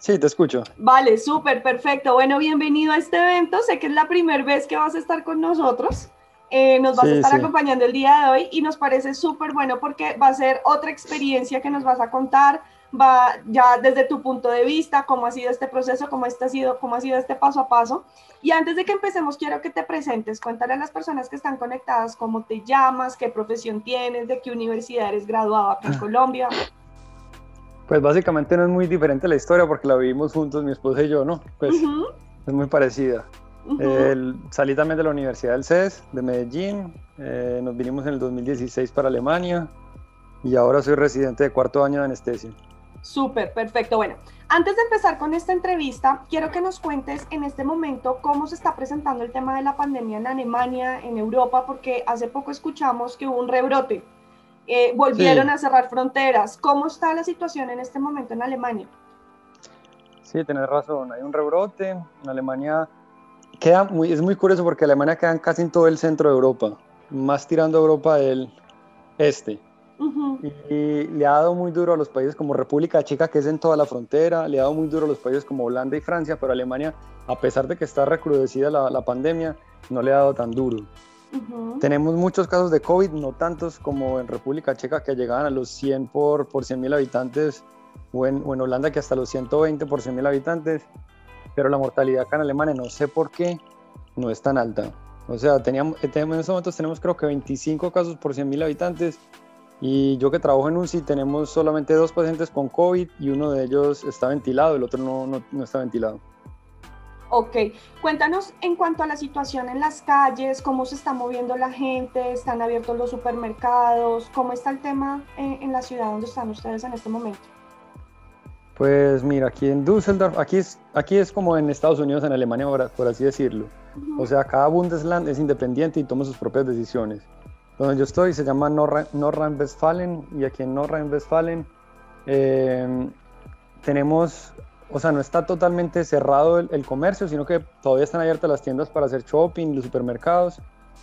Sí, te escucho. Vale, súper, perfecto. Bueno, bienvenido a este evento. Sé que es la primera vez que vas a estar con nosotros. Nos vas a Sí, estar sí. acompañando el día de hoy y nos parece súper bueno porque va a ser otra experiencia que nos vas a contar. Va ya desde tu punto de vista, cómo ha sido este proceso, cómo ha sido este paso a paso. Y antes de que empecemos, quiero que te presentes. Cuéntale a las personas que están conectadas cómo te llamas, qué profesión tienes, de qué universidad eres graduado acá en Colombia. Pues básicamente no es muy diferente la historia porque la vivimos juntos, mi esposa y yo, ¿no? Pues Uh -huh, es muy parecida. uh -huh. Salí también de la Universidad del CES, de Medellín. Nos vinimos en el 2016 para Alemania y ahora soy residente de cuarto año de anestesia. Súper, perfecto. Bueno, antes de empezar con esta entrevista, quiero que nos cuentes en este momento cómo se está presentando el tema de la pandemia en Alemania, en Europa, porque hace poco escuchamos que hubo un rebrote. Volvieron Sí, a cerrar fronteras. ¿Cómo está la situación en este momento en Alemania? sí, tenés razón. Hay un rebrote. En Alemania es muy curioso porque Alemania queda casi en todo el centro de Europa, más tirando a Europa del este. Uh -huh. Y le ha dado muy duro a los países como República Checa, que es en toda la frontera, le ha dado muy duro a los países como Holanda y Francia, pero Alemania, a pesar de que está recrudecida la pandemia, no le ha dado tan duro. Uh -huh. Tenemos muchos casos de COVID, no tantos como en República Checa, que llegaban a los 100 por 100.000 habitantes, o en Holanda, que hasta los 120 por 100.000 habitantes, pero la mortalidad acá en Alemania, no sé por qué, no es tan alta. O sea, en estos momentos tenemos creo que 25 casos por 100.000 habitantes, y yo que trabajo en UCI tenemos solamente 2 pacientes con COVID y uno de ellos está ventilado, el otro no está ventilado. Ok, cuéntanos en cuanto a la situación en las calles, cómo se está moviendo la gente, están abiertos los supermercados, cómo está el tema la ciudad donde están ustedes en este momento. Pues mira, aquí en Düsseldorf, aquí es como en Estados Unidos, en Alemania, por así decirlo. Uh O -huh. sea, cada Bundesland es independiente y toma sus propias decisiones. Donde yo estoy se llama Nordrhein-Westfalen, y aquí en Nordrhein-Westfalen eh, tenemos, o sea, no está totalmente cerrado el comercio, sino que todavía están abiertas las tiendas para hacer shopping, los supermercados,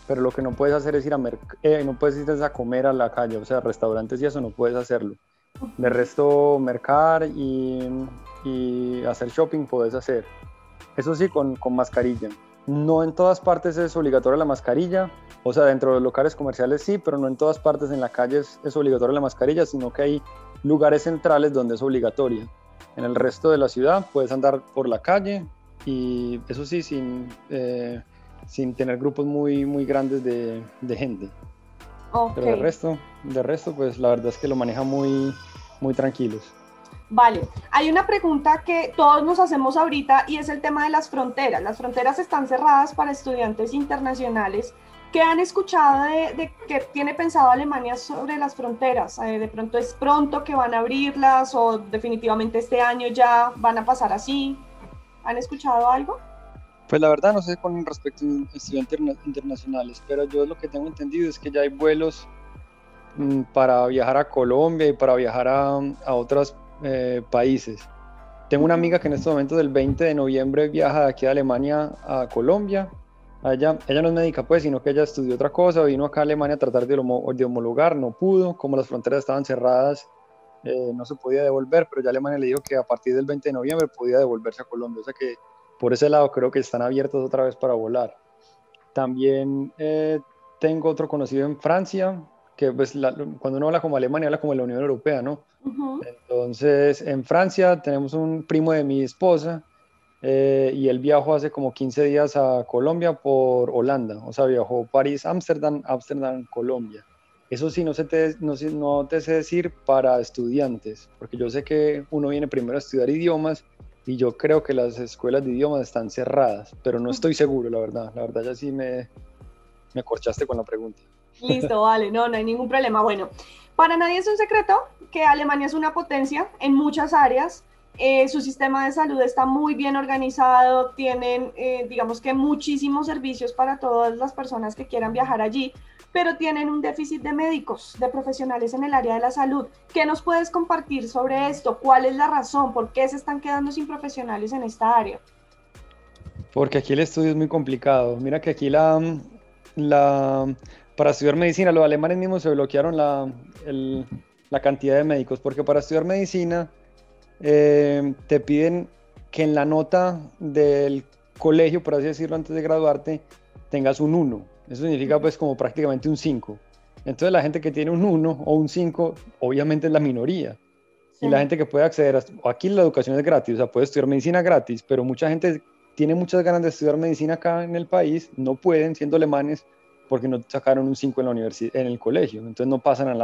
pero lo que no puedes hacer es no puedes ir a comer a la calle, o sea, restaurantes y eso no puedes hacerlo. Uh De -huh. resto, mercar y hacer shopping puedes hacer. Eso sí, con mascarilla. No en todas partes es obligatoria la mascarilla, o sea, dentro de los locales comerciales sí, pero no en todas partes en la calle es obligatoria la mascarilla, sino que hay lugares centrales donde es obligatoria. En el resto de la ciudad puedes andar por la calle y eso sí, sin tener grupos muy grandes de gente. Ok, Pero de resto, pues la verdad es que lo maneja muy tranquilos. vale. Hay una pregunta que todos nos hacemos ahorita y es el tema de las fronteras. Las fronteras están cerradas para estudiantes internacionales. ¿Qué han escuchado de qué tiene pensado Alemania sobre las fronteras? ¿De pronto es pronto que van a abrirlas o definitivamente este año ya van a pasar así? ¿Han escuchado algo? Pues la verdad no sé con respecto a estudiantes internacionales, pero yo lo que tengo entendido es que ya hay vuelos para viajar a Colombia y para viajar a otros países. Tengo una amiga que en este momento del 20 de noviembre viaja de aquí a Alemania a Colombia. Ella no es médica pues, sino que ella estudió otra cosa, vino acá a Alemania a tratar de homologar, no pudo, como las fronteras estaban cerradas, no se podía devolver, pero ya Alemania le dijo que a partir del 20 de noviembre podía devolverse a Colombia, o sea que por ese lado creo que están abiertos otra vez para volar. También tengo otro conocido en Francia, que pues cuando uno habla como Alemania, habla como la Unión Europea, ¿no? Uh -huh. Entonces, en Francia tenemos un primo de mi esposa y él viajó hace como 15 días a Colombia por Holanda, o sea, viajó París, Ámsterdam, Ámsterdam, Colombia. Eso sí, no te sé decir para estudiantes, porque yo sé que uno viene primero a estudiar idiomas y yo creo que las escuelas de idiomas están cerradas, pero no estoy seguro, la verdad. La verdad ya sí me corchaste con la pregunta. Listo, vale, no, no hay ningún problema. Bueno, para nadie es un secreto que Alemania es una potencia en muchas áreas. Su sistema de salud está muy bien organizado, tienen, digamos que muchísimos servicios para todas las personas que quieran viajar allí, pero tienen un déficit de médicos, de profesionales en el área de la salud. ¿Qué nos puedes compartir sobre esto? ¿Cuál es la razón? ¿Por qué se están quedando sin profesionales en esta área? Porque aquí el estudio es muy complicado. Mira que aquí la, para estudiar medicina, los alemanes mismos se bloquearon la cantidad de médicos, porque para estudiar medicina te piden que en la nota del colegio, por así decirlo, antes de graduarte, tengas un 1. Eso significa pues como prácticamente un 5. Entonces la gente que tiene un 1 o un 5, obviamente es la minoría. Y la Sí. gente que puede acceder aquí la educación es gratis, o sea, puede estudiar medicina gratis, pero mucha gente tiene muchas ganas de estudiar medicina acá en el país, no pueden siendo alemanes porque no sacaron un 5 en la universidad, en el colegio, entonces no pasan a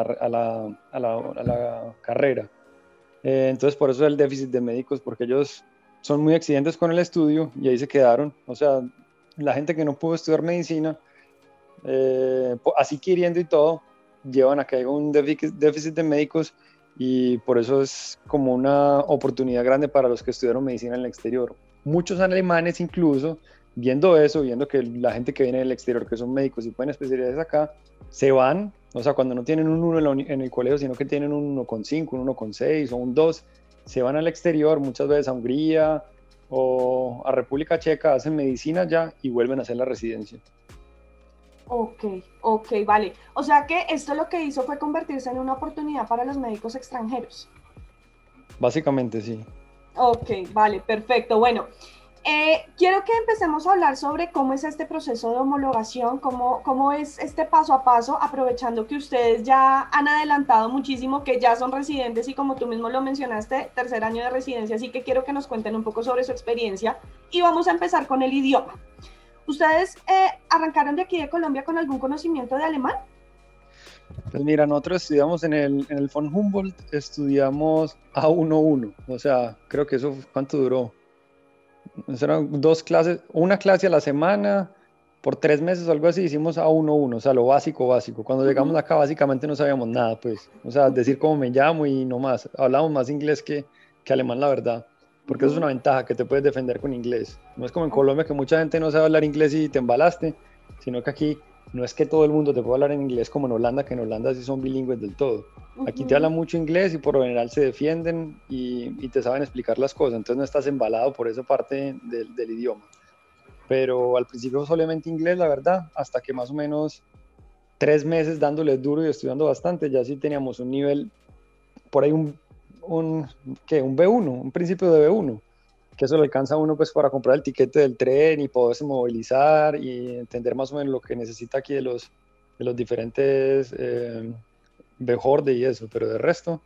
la carrera. Entonces por eso el déficit de médicos, porque ellos son muy exigentes con el estudio y ahí se quedaron. O sea, la gente que no pudo estudiar medicina, así queriendo y todo, llevan a que haya un déficit de médicos y por eso es como una oportunidad grande para los que estudiaron medicina en el exterior. Muchos alemanes incluso, viendo eso, viendo que la gente que viene del exterior, que son médicos y pueden especialidades acá, se van, o sea, cuando no tienen un 1 en el colegio, sino que tienen un 1,5, un 1,6 o un 2, se van al exterior, muchas veces a Hungría o a República Checa, hacen medicina ya y vuelven a hacer la residencia. Ok, ok, vale. O sea que esto lo que hizo fue convertirse en una oportunidad para los médicos extranjeros. Básicamente, sí. Ok, vale, perfecto. Bueno, quiero que empecemos a hablar sobre cómo es este proceso de homologación, cómo es este paso a paso, aprovechando que ustedes ya han adelantado muchísimo, que ya son residentes y como tú mismo lo mencionaste, tercer año de residencia, así que quiero que nos cuenten un poco sobre su experiencia y vamos a empezar con el idioma. ¿Ustedes arrancaron de aquí de Colombia con algún conocimiento de alemán? Pues mira, nosotros estudiamos en el von Humboldt, estudiamos A11, o sea, creo que eso, ¿cuánto duró? Eso eran 2 clases, una clase a la semana, por 3 meses o algo así, hicimos A11, o sea, lo básico, básico. Cuando Uh llegamos -huh. acá, básicamente no sabíamos nada, pues, o sea, decir cómo me llamo y no más. Hablamos más inglés que alemán, la verdad, Uh porque eso es -huh. una ventaja, que te puedes defender con inglés. No es como en Colombia, que mucha gente no sabe hablar inglés y te embalaste, sino que aquí no es que todo el mundo te pueda hablar en inglés como en Holanda, que en Holanda sí son bilingües del todo. Uh Aquí te -huh. hablan mucho inglés y por lo general se defienden y te saben explicar las cosas, entonces no estás embalado por esa parte del idioma. Pero al principio solamente inglés, la verdad, hasta que más o menos 3 meses dándole duro y estudiando bastante, ya sí teníamos un nivel, por ahí un B1, un principio de B1, que eso le alcanza a uno pues para comprar el tiquete del tren y poderse movilizar y entender más o menos lo que necesita aquí de los diferentes Behörde y eso, pero de resto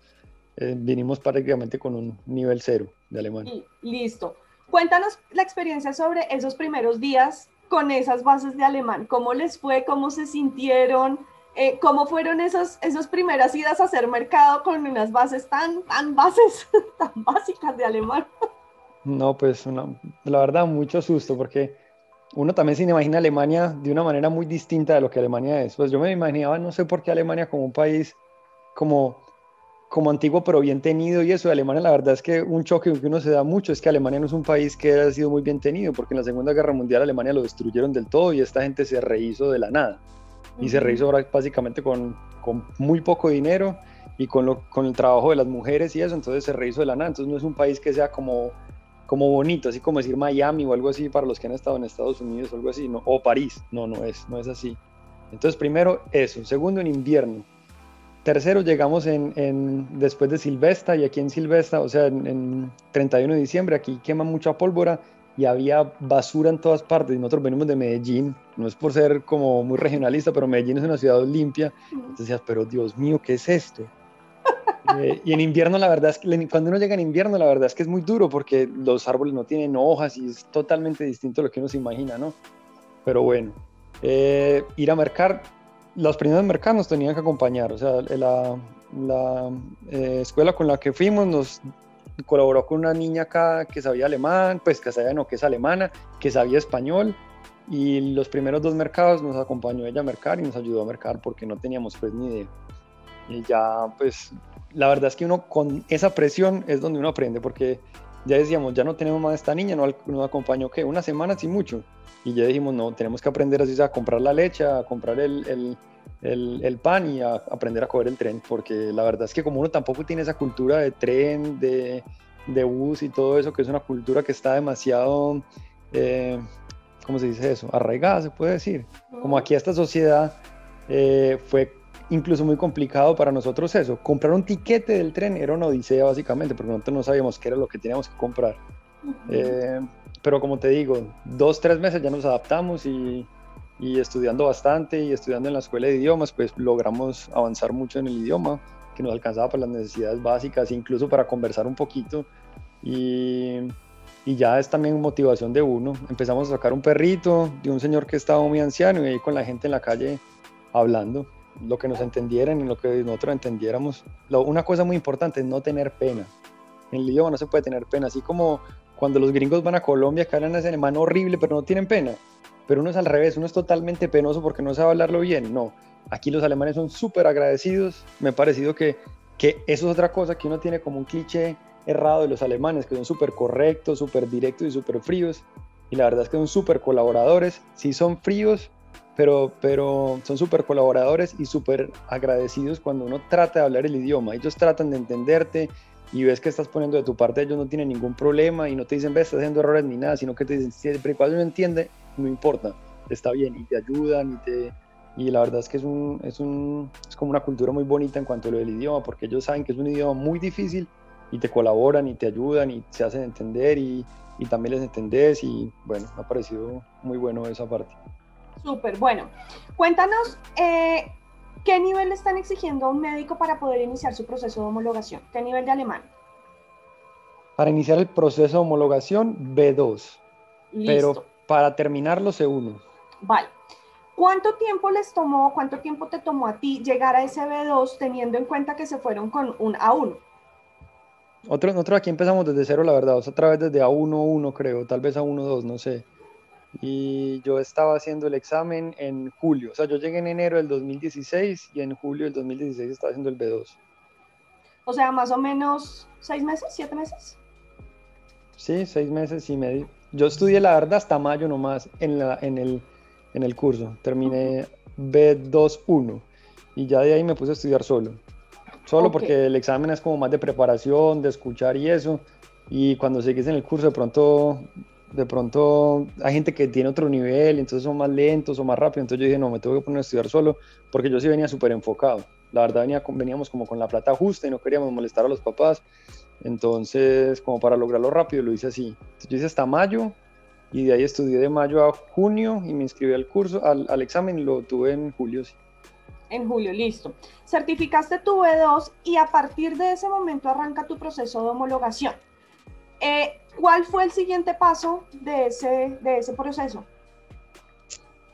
vinimos prácticamente con un nivel 0 de alemán. Listo. Cuéntanos la experiencia sobre esos primeros días con esas bases de alemán. ¿Cómo les fue? ¿Cómo se sintieron? ¿Cómo fueron esas primeras idas a hacer mercado con unas bases tan bases, tan básicas de alemán? No, pues la verdad, mucho susto, porque uno también se imagina Alemania de una manera muy distinta de lo que Alemania es. Pues yo me imaginaba, no sé por qué Alemania como un país como, como antiguo pero bien tenido y eso. De Alemania la verdad es que un choque que uno se da mucho es que Alemania no es un país que haya sido muy bien tenido, porque en la Segunda Guerra Mundial Alemania lo destruyeron del todo y esta gente se rehizo de la nada. Y se rehizo básicamente con muy poco dinero y con el trabajo de las mujeres y eso, entonces se rehizo de la nada. Entonces no es un país que sea como bonito, así como decir Miami o algo así para los que han estado en Estados Unidos o algo así, no, o París, no es así. Entonces, primero eso, segundo en invierno, tercero llegamos después de Silvestra y aquí en Silvestra, o sea, en 31 de diciembre, aquí quema mucha pólvora y había basura en todas partes. Y nosotros venimos de Medellín, no es por ser como muy regionalista, pero Medellín es una ciudad limpia. Entonces decías, pero Dios mío, ¿qué es esto? Y en invierno, la verdad es que cuando uno llega en invierno, la verdad es que es muy duro porque los árboles no tienen hojas y es totalmente distinto a lo que uno se imagina, ¿no? Pero bueno, ir a mercar, los primeros mercados nos tenían que acompañar, o sea, la escuela con la que fuimos nos colaboró con una niña acá que sabía alemán, pues que sabía, no, que es alemana, que sabía español, y los primeros 2 mercados nos acompañó ella a mercar y nos ayudó a mercar porque no teníamos pues ni idea. Y ya, pues, la verdad es que uno con esa presión es donde uno aprende, porque ya decíamos, ya no tenemos más a esta niña, nos acompañó, ¿qué? Una semana, sí mucho. Y ya dijimos, no, tenemos que aprender así, a comprar la leche, a comprar el pan y a aprender a coger el tren, porque la verdad es que como uno tampoco tiene esa cultura de tren, de bus y todo eso, que es una cultura que está demasiado, ¿cómo se dice eso? Arraigada, se puede decir. Como aquí esta sociedad fue incluso muy complicado para nosotros eso. Comprar un tiquete del tren era una odisea básicamente, porque nosotros no sabíamos qué era lo que teníamos que comprar. Pero como te digo, 2, 3 meses ya nos adaptamos y estudiando bastante y estudiando en la escuela de idiomas, pues logramos avanzar mucho en el idioma, que nos alcanzaba para las necesidades básicas, incluso para conversar un poquito. Y ya es también motivación de uno. Empezamos a sacar un perrito de un señor que estaba muy anciano y ahí con la gente en la calle hablando, lo que nos entendieran y lo que nosotros entendiéramos. Una cosa muy importante es no tener pena. En el idioma no se puede tener pena, así como cuando los gringos van a Colombia que hablan ese alemán horrible pero no tienen pena. Pero uno es al revés, uno es totalmente penoso porque no sabe hablarlo bien. No, aquí los alemanes son súper agradecidos. Me ha parecido que eso es otra cosa que uno tiene como un cliché errado de los alemanes, que son súper correctos, súper directos y súper fríos. Y la verdad es que son súper colaboradores. Sí son fríos, pero son súper colaboradores y súper agradecidos cuando uno trata de hablar el idioma. Ellos tratan de entenderte y ves que estás poniendo de tu parte, ellos no tienen ningún problema y no te dicen, ves, estás haciendo errores ni nada, sino que te dicen, siempre y cuando uno entiende, no importa, está bien, y te ayudan y la verdad es que es como una cultura muy bonita en cuanto a lo del idioma, porque ellos saben que es un idioma muy difícil y te colaboran y te ayudan y se hacen entender y también les entendés y bueno, me ha parecido muy bueno esa parte. Súper, bueno. Cuéntanos, ¿qué nivel le están exigiendo a un médico para poder iniciar su proceso de homologación? ¿Qué nivel de alemán? Para iniciar el proceso de homologación, B2, Listo. pero para terminarlo, C1. Vale. ¿Cuánto tiempo te tomó a ti llegar a ese B2 teniendo en cuenta que se fueron con un A1? Nosotros aquí empezamos desde cero, la verdad, o sea, otra vez desde A1-1 creo, tal vez A1-2, no sé. Y yo estaba haciendo el examen en julio, o sea, yo llegué en enero del 2016 y en julio del 2016 estaba haciendo el B2. O sea, más o menos 6 meses, 7 meses. Sí, 6 meses y medio. Yo estudié, la verdad, hasta mayo nomás en el curso. Terminé B2-1 y ya de ahí me puse a estudiar solo. Solo Ok. porque el examen es como más de preparación, de escuchar y eso. Y cuando sigues en el curso, de pronto hay gente que tiene otro nivel, entonces son más lentos o más rápidos. Entonces yo dije, no, me tengo que poner a estudiar solo, porque yo sí venía súper enfocado. La verdad veníamos como con la plata justa y no queríamos molestar a los papás. Entonces, como para lograrlo rápido, lo hice así. Entonces, yo hice hasta mayo y de ahí estudié de mayo a junio y me inscribí al curso, al examen y lo tuve en julio. Sí. En julio, listo. Certificaste tu B2 y a partir de ese momento arranca tu proceso de homologación. ¿Cuál fue el siguiente paso de ese proceso?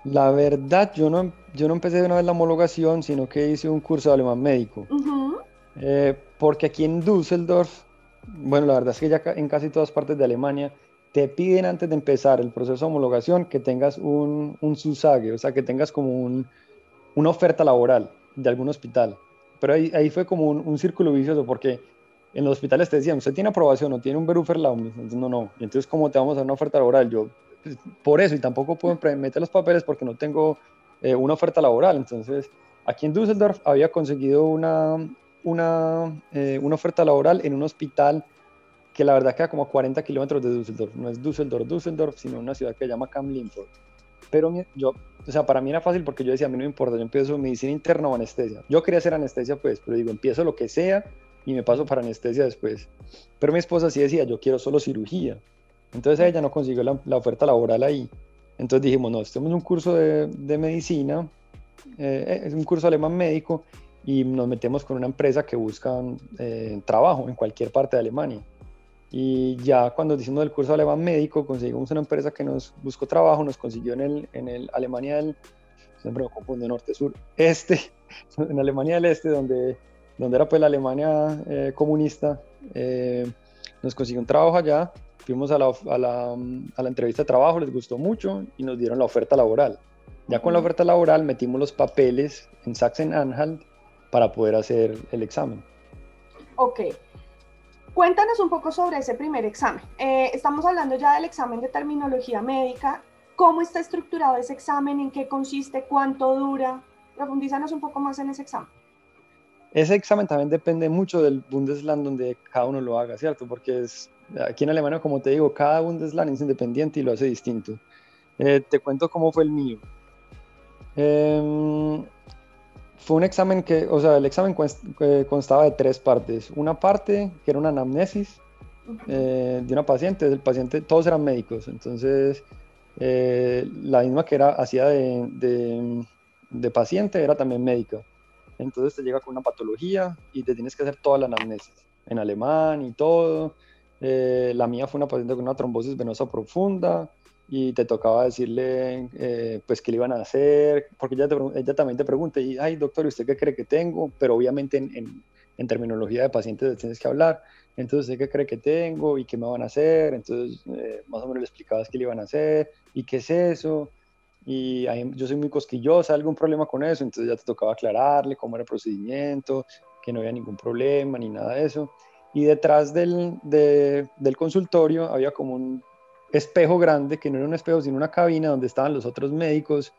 La verdad, yo no empecé de una vez la homologación, sino que hice un curso de alemán médico. Porque aquí en Düsseldorf, bueno, la verdad es que ya en casi todas partes de Alemania, te piden antes de empezar el proceso de homologación que tengas un Zusage, o sea, que tengas como una oferta laboral de algún hospital. Pero ahí fue como un círculo vicioso, porque en los hospitales te decían, ¿usted tiene aprobación o tiene un Berufserlaubnis? Entonces, no, no. Y entonces, ¿cómo te vamos a dar una oferta laboral? Yo, pues, por eso, y tampoco puedo meter los papeles porque no tengo una oferta laboral. Entonces, aquí en Düsseldorf había conseguido una oferta laboral en un hospital que la verdad queda como a 40 kilómetros de Düsseldorf. No es Düsseldorf, sino una ciudad que se llama Kamp-Lintfort. Pero o sea, para mí era fácil porque yo decía, a mí no me importa, yo empiezo medicina interna o anestesia. Yo quería hacer anestesia, pues, pero digo, empiezo lo que sea y me paso para anestesia después. Pero mi esposa sí decía, yo quiero solo cirugía. Entonces ella no consiguió la oferta laboral ahí. Entonces dijimos, no, esto es un curso de medicina, es un curso alemán médico y nos metemos con una empresa que busca trabajo en cualquier parte de Alemania. Y ya cuando hicimos el curso de alemán médico, conseguimos una empresa que nos buscó trabajo, nos consiguió en el Alemania siempre me confundo, norte, sur, este, en Alemania del Este, donde era pues la Alemania comunista, nos consiguió un trabajo allá, fuimos a la entrevista de trabajo, les gustó mucho y nos dieron la oferta laboral. Ya con la oferta laboral metimos los papeles en Sachsen-Anhalt para poder hacer el examen. Ok. Cuéntanos un poco sobre ese primer examen. Estamos hablando ya del examen de terminología médica. ¿Cómo está estructurado ese examen? ¿En qué consiste? ¿Cuánto dura? Profundízanos un poco más en ese examen. Ese examen también depende mucho del Bundesland donde cada uno lo haga, ¿cierto? Porque aquí en Alemania, como te digo, cada Bundesland es independiente y lo hace distinto. Te cuento cómo fue el mío. Fue un examen que, o sea, el examen constaba de 3 partes. Una parte que era una anamnesis de una paciente, del paciente, todos eran médicos, entonces la misma que hacía de paciente era también médica. Entonces te llega con una patología y te tienes que hacer toda la anamnesis en alemán y todo. La mía fue una paciente con una trombosis venosa profunda y te tocaba decirle pues qué le iban a hacer, porque ella también te pregunta, y, ay doctor, ¿usted qué cree que tengo? Pero obviamente en terminología de pacientes tienes que hablar. Entonces, ¿usted qué cree que tengo y qué me van a hacer? Entonces, más o menos le explicabas qué le iban a hacer y qué es eso. Y ahí, yo soy muy cosquillosa, algún problema con eso, entonces ya te tocaba aclararle cómo era el procedimiento, que no había ningún problema ni nada de eso. Y detrás del consultorio había como un espejo grande, que no era un espejo, sino una cabina donde estaban los otros médicos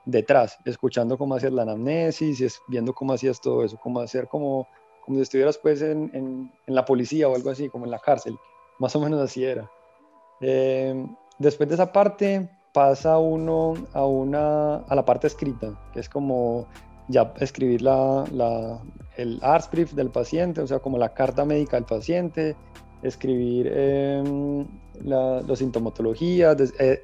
detrás, escuchando cómo hacías la anamnesis, viendo cómo hacías todo eso, cómo hacer como si estuvieras pues en la policía o algo así, como en la cárcel, más o menos así era. Eh, Después de esa parte pasa uno a la parte escrita, que es como ya escribir el Arztbrief del paciente, o sea, como la carta médica del paciente, escribir las sintomatologías,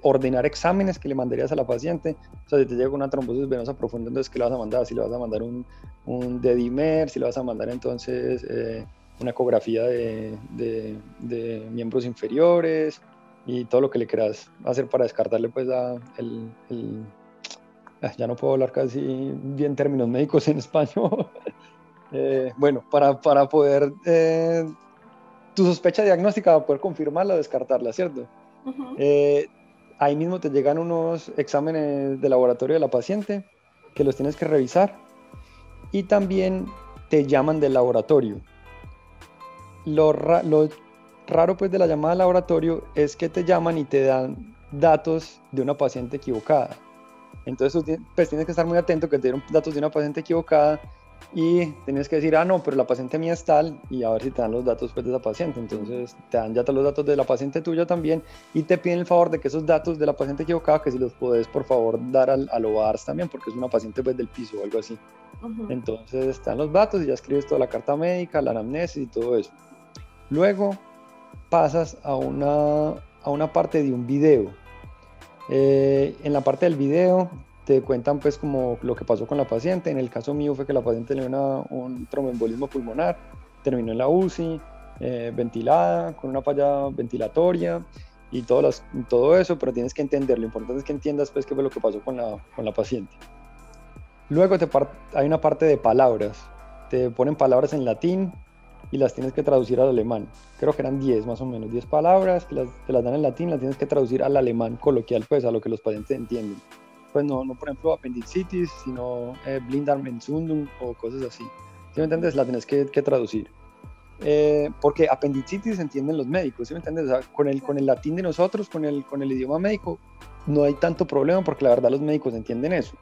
ordenar exámenes que le mandarías a la paciente. O sea, si te llega una trombosis venosa profunda, entonces, ¿qué le vas a mandar? Si le vas a mandar un dedimer, si le vas a mandar entonces una ecografía de miembros inferiores y todo lo que le quieras hacer para descartarle pues ya no puedo hablar casi bien términos médicos en español. Bueno, para poder tu sospecha diagnóstica, para poder confirmarla o descartarla, ¿cierto? Ahí mismo te llegan unos exámenes de laboratorio de la paciente que los tienes que revisar y también te llaman del laboratorio. Lo raro pues de la llamada al laboratorio es que te llaman y te dan datos de una paciente equivocada. Entonces tú pues tienes que estar muy atento que te dieron datos de una paciente equivocada y tienes que decir, ah, no, pero la paciente mía es tal, y a ver si te dan los datos pues, de esa paciente. Entonces te dan ya todos los datos de la paciente tuya también y te piden el favor de que esos datos de la paciente equivocada, que si los puedes por favor dar al OARS también, porque es una paciente pues del piso o algo así. Entonces están los datos y ya escribes toda la carta médica, la anamnesis y todo eso. Luego pasas a una parte de un video. En la parte del video te cuentan pues como lo que pasó con la paciente. En el caso mío fue que la paciente le dio un tromboembolismo pulmonar, terminó en la UCI, ventilada, con una falla ventilatoria y todo eso, pero tienes que entender, lo importante es que entiendas pues qué fue lo que pasó con la paciente. Luego hay una parte de palabras, te ponen palabras en latín y las tienes que traducir al alemán. Creo que eran 10 más o menos, 10 palabras, que te las dan en latín, las tienes que traducir al alemán coloquial, pues a lo que los pacientes entienden. Pues no por ejemplo apendicitis, sino Blinddarmentzündung o cosas así. ¿Sí me entiendes? La tienes que traducir. Porque apendicitis entienden los médicos, ¿sí me entiendes? O sea, con el latín de nosotros, con el idioma médico, no hay tanto problema porque la verdad los médicos entienden eso.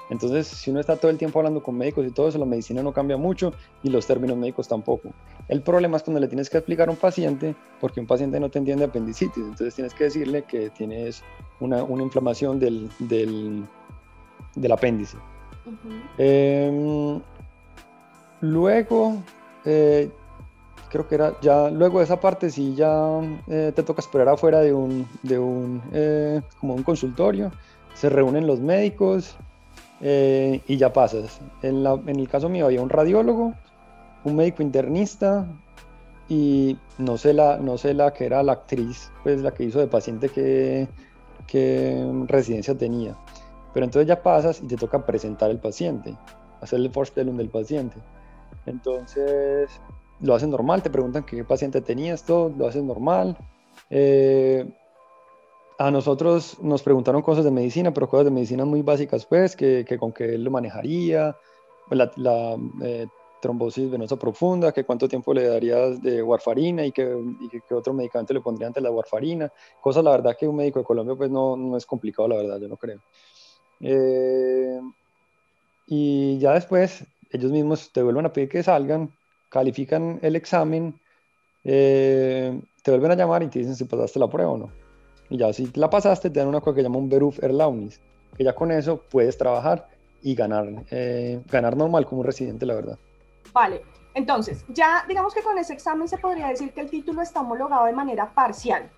Entonces, si uno está todo el tiempo hablando con médicos y todo eso, la medicina no cambia mucho y los términos médicos tampoco. El problema es cuando le tienes que explicar a un paciente, porque un paciente no te entiende apendicitis, entonces tienes que decirle que tienes una inflamación del apéndice. Luego, creo que era ya, luego de esa parte sí ya te toca esperar afuera como un consultorio, se reúnen los médicos. Y ya pasas. En el caso mío había un radiólogo, un médico internista y no sé la que era la actriz, pues la que hizo de paciente que residencia tenía. Pero entonces ya pasas y te toca presentar el paciente, hacer el Vorstellung del paciente. Entonces lo haces normal, te preguntan qué paciente tenías, todo, lo haces normal. A nosotros nos preguntaron cosas de medicina, pero cosas de medicina muy básicas, pues, que con qué él lo manejaría, pues, la trombosis venosa profunda, que cuánto tiempo le darías de warfarina y qué otro medicamento le pondría antes de la warfarina. Cosas, la verdad, que un médico de Colombia, pues, no es complicado, la verdad, yo no creo. Y ya después, ellos mismos te vuelven a pedir que salgan, califican el examen, te vuelven a llamar y te dicen si pasaste la prueba o no. Y ya si la pasaste, te dan una cosa que llama un Beruf Erlaubnis, que ya con eso puedes trabajar y ganar normal como un residente, la verdad. Vale, entonces, ya digamos que con ese examen se podría decir que el título está homologado de manera parcial,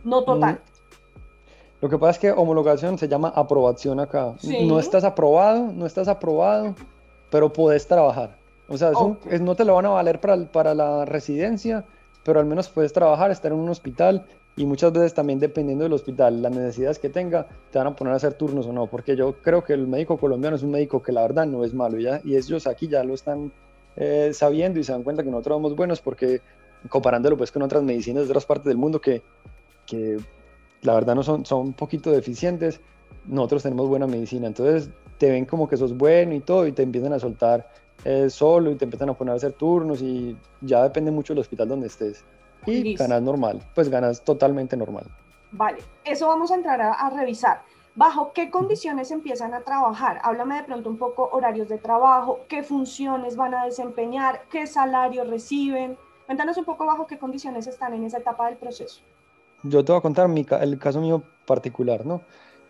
no Mm, total. Lo que pasa es que homologación se llama aprobación acá. No Sí, estás aprobado, no estás aprobado, pero podés trabajar. O sea, ok, no te lo van a valer para la residencia, pero al menos puedes trabajar, estar en un hospital y muchas veces también dependiendo del hospital, las necesidades que tenga, te van a poner a hacer turnos o no, porque yo creo que el médico colombiano es un médico que la verdad no es malo ya, y ellos aquí ya lo están sabiendo y se dan cuenta que nosotros somos buenos porque comparándolo pues con otras medicinas de otras partes del mundo que la verdad no son un poquito deficientes, nosotros tenemos buena medicina, entonces te ven como que sos bueno y todo y te empiezan a soltar solo y te empiezan a poner a hacer turnos y ya depende mucho del hospital donde estés. Y listo. ganas normal, pues ganas totalmente normal. Vale, eso vamos a entrar a revisar. ¿Bajo qué condiciones empiezan a trabajar? Háblame de pronto un poco horarios de trabajo, qué funciones van a desempeñar, qué salario reciben. Cuéntanos un poco bajo qué condiciones están en esa etapa del proceso. Yo te voy a contar el caso mío particular, ¿no?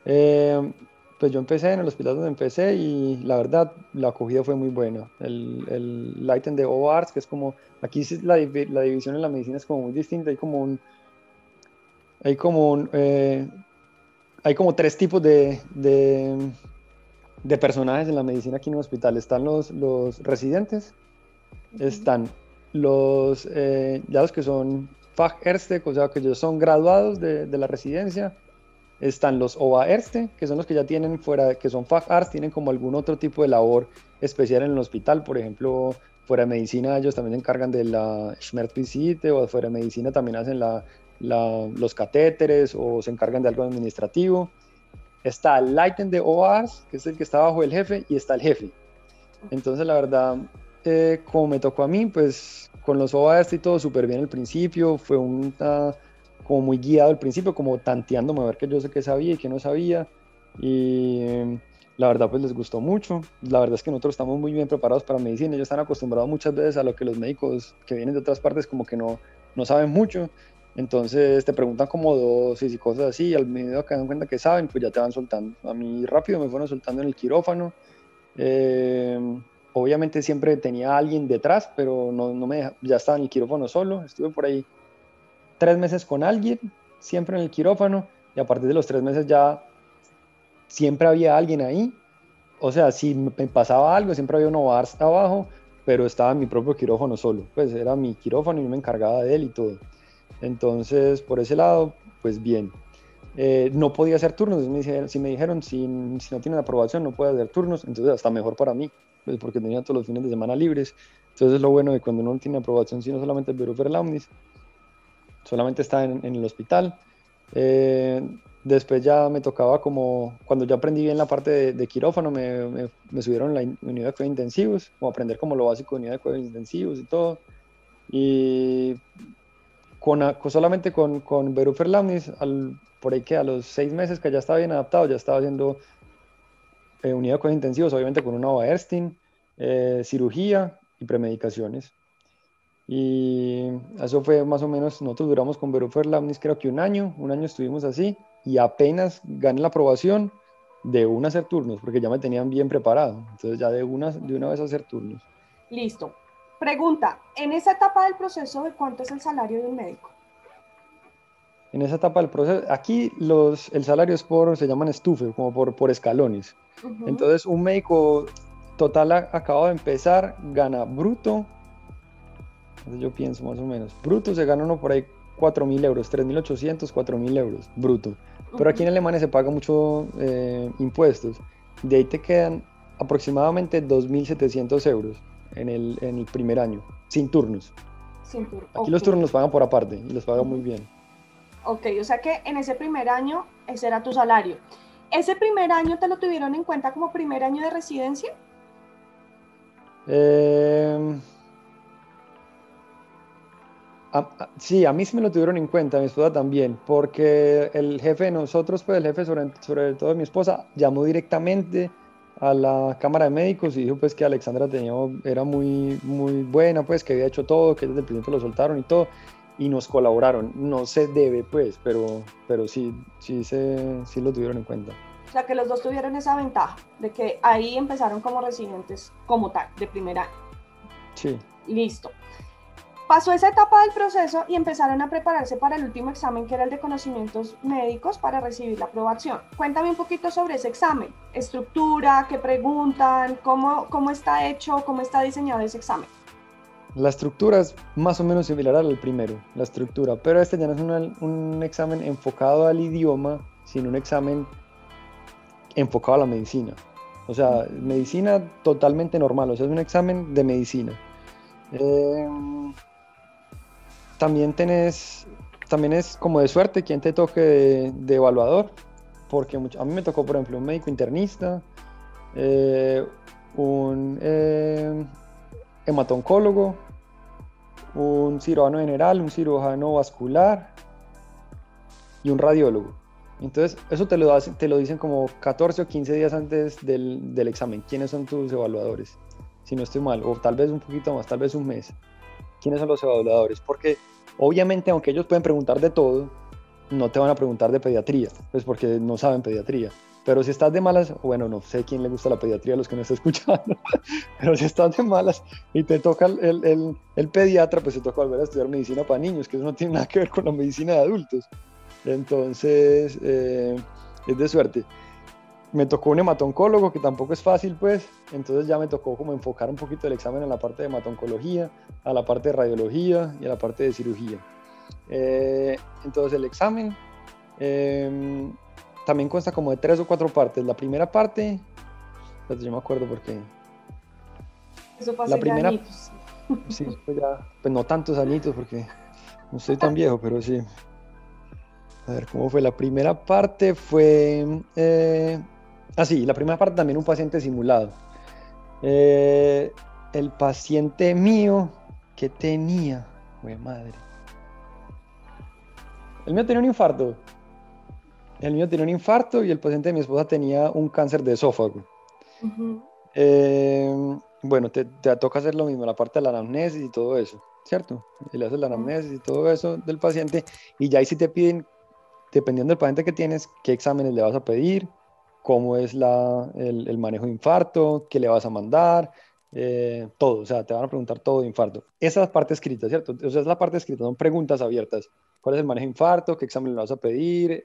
Eh, pues yo empecé en el hospital donde empecé y la verdad la acogida fue muy buena. El Lighten de OARS, que es como, aquí sí la división en la medicina es como muy distinta, hay como un, hay como tres tipos de personajes en la medicina aquí en el hospital. Están los residentes, están ya los que son Fachärzte, o sea, que ellos son graduados de la residencia. Están los Oberärzte, que son los que ya tienen fuera, que son Facharzt, tienen como algún otro tipo de labor especial en el hospital. Por ejemplo, fuera de medicina ellos también se encargan de la Schmerzvisite o fuera de medicina también hacen los catéteres o se encargan de algo administrativo. Está el Leitende OARS, que es el que está bajo el jefe, y está el jefe. Entonces, la verdad, como me tocó a mí, pues con los OAS y todo súper bien al principio, como muy guiado al principio, como tanteándome a ver qué yo sé que sabía y qué no sabía. Y la verdad, pues les gustó mucho. La verdad es que nosotros estamos muy bien preparados para medicina. Ellos están acostumbrados muchas veces a lo que los médicos que vienen de otras partes como que no saben mucho. Entonces te preguntan como dosis y cosas así, y al medio que dan cuenta que saben, pues ya te van soltando. A mí rápido me fueron soltando en el quirófano. Eh, Obviamente siempre tenía a alguien detrás, pero ya estaba en el quirófano solo. Estuve por ahí 3 meses con alguien, siempre en el quirófano, y a partir de los 3 meses ya siempre había alguien ahí. O sea, si me pasaba algo, siempre había uno bar abajo, pero estaba en mi propio quirófano solo. Pues era mi quirófano y yo me encargaba de él y todo. Entonces, por ese lado, pues bien. No podía hacer turnos, si me dijeron, si no tienen aprobación no puede hacer turnos, entonces hasta mejor para mí, pues porque tenía todos los fines de semana libres. Entonces lo bueno de cuando uno no tiene aprobación, sino solamente el Bureau Laumnis, solamente está en el hospital. Eh, Después ya me tocaba como, cuando ya aprendí bien la parte de quirófano, me subieron la unidad de cuidados intensivos, como aprender como lo básico de unidad de cuidados intensivos y todo. Y solamente con Verufer Lamnis, por ahí que a los 6 meses que ya estaba bien adaptado, ya estaba haciendo unidad de cuidados intensivos, obviamente con una Oberstin, cirugía y premedicaciones. Y eso fue más o menos, nosotros duramos con Verufer Lamnis creo que un año estuvimos así, y apenas gané la aprobación de una hacer turnos, porque ya me tenían bien preparado, entonces ya de una vez hacer turnos. Listo. Pregunta, en esa etapa del proceso, ¿de cuánto es el salario de un médico? En esa etapa del proceso, aquí el salario se llaman estufe, como por escalones. Ujú. Entonces, un médico total acabado de empezar, gana bruto, entonces yo pienso más o menos, bruto se gana uno por ahí 4.000 euros, 3.800, 4.000 euros, bruto. Pero aquí en Ujú. Alemania se paga mucho impuestos. De ahí te quedan aproximadamente 2.700 euros en el primer año, sin turnos. Cinturón. Aquí Ok. los turnos los pagan por aparte y los pagan muy Ujú. bien. Ok, o sea que en ese primer año ese era tu salario. ¿Ese primer año te lo tuvieron en cuenta como primer año de residencia? Eh, sí, a mí sí me lo tuvieron en cuenta, a mi esposa también, porque el jefe de nosotros, pues el jefe sobre todo de mi esposa, llamó directamente a la Cámara de Médicos y dijo pues que Alexandra era muy, muy buena, pues que había hecho todo, que desde el principio lo soltaron y todo, y nos colaboraron. No se debe, pues, pero sí lo tuvieron en cuenta. O sea, que los dos tuvieron esa ventaja de que ahí empezaron como residentes como tal, de primer año. Sí. Listo. Pasó esa etapa del proceso y empezaron a prepararse para el último examen, que era el de conocimientos médicos para recibir la aprobación. Cuéntame un poquito sobre ese examen, estructura, qué preguntan, cómo está hecho, cómo está diseñado ese examen. La estructura es más o menos similar al primero, la estructura, pero este ya no es un examen enfocado al idioma, sino un examen enfocado a la medicina. O sea, medicina totalmente normal, o sea, es un examen de medicina. También es como de suerte quien te toque de evaluador, porque a mí me tocó, por ejemplo, un médico internista, un hematoncólogo, un cirujano general, un cirujano vascular y un radiólogo. Entonces, eso te lo dicen como 14 o 15 días antes del examen. ¿Quiénes son tus evaluadores? Si no estoy mal, o tal vez un poquito más, tal vez un mes. ¿Quiénes son los evaluadores? Porque obviamente, aunque ellos pueden preguntar de todo, no te van a preguntar de pediatría, pues porque no saben pediatría. Pero si estás de malas, bueno, no sé quién le gusta la pediatría a los que no están escuchando, pero si estás de malas y te toca el pediatra, pues te toca volver a estudiar medicina para niños, que eso no tiene nada que ver con la medicina de adultos. Entonces, es de suerte. Me tocó un hematoncólogo, que tampoco es fácil, pues, entonces ya me tocó como enfocar un poquito el examen en la parte de hematoncología, a la parte de radiología y a la parte de cirugía. Entonces el examen también consta como de 3 o 4 partes. La primera parte, pues yo me acuerdo porque... Eso pasó la primera, ya añitos. sí, pues no tantos añitos porque no estoy tan viejo, pero sí. A ver, ¿cómo fue? La primera parte fue... sí, la primera parte también un paciente simulado. El paciente mío, ¿qué tenía? Güey, madre. El mío tenía un infarto. El mío tenía un infarto y el paciente de mi esposa tenía un cáncer de esófago. Uh-huh. Bueno, te toca hacer lo mismo, la parte de la anamnesis y todo eso, ¿cierto? Y le haces la anamnesis y todo eso del paciente, y ya ahí sí te piden, dependiendo del paciente que tienes, qué exámenes le vas a pedir, cómo es el manejo de infarto, qué le vas a mandar, todo, o sea, te van a preguntar todo de infarto. Esa es la parte escrita, ¿cierto? O sea, es la parte escrita, son preguntas abiertas. ¿Cuál es el manejo de infarto? ¿Qué examen le vas a pedir?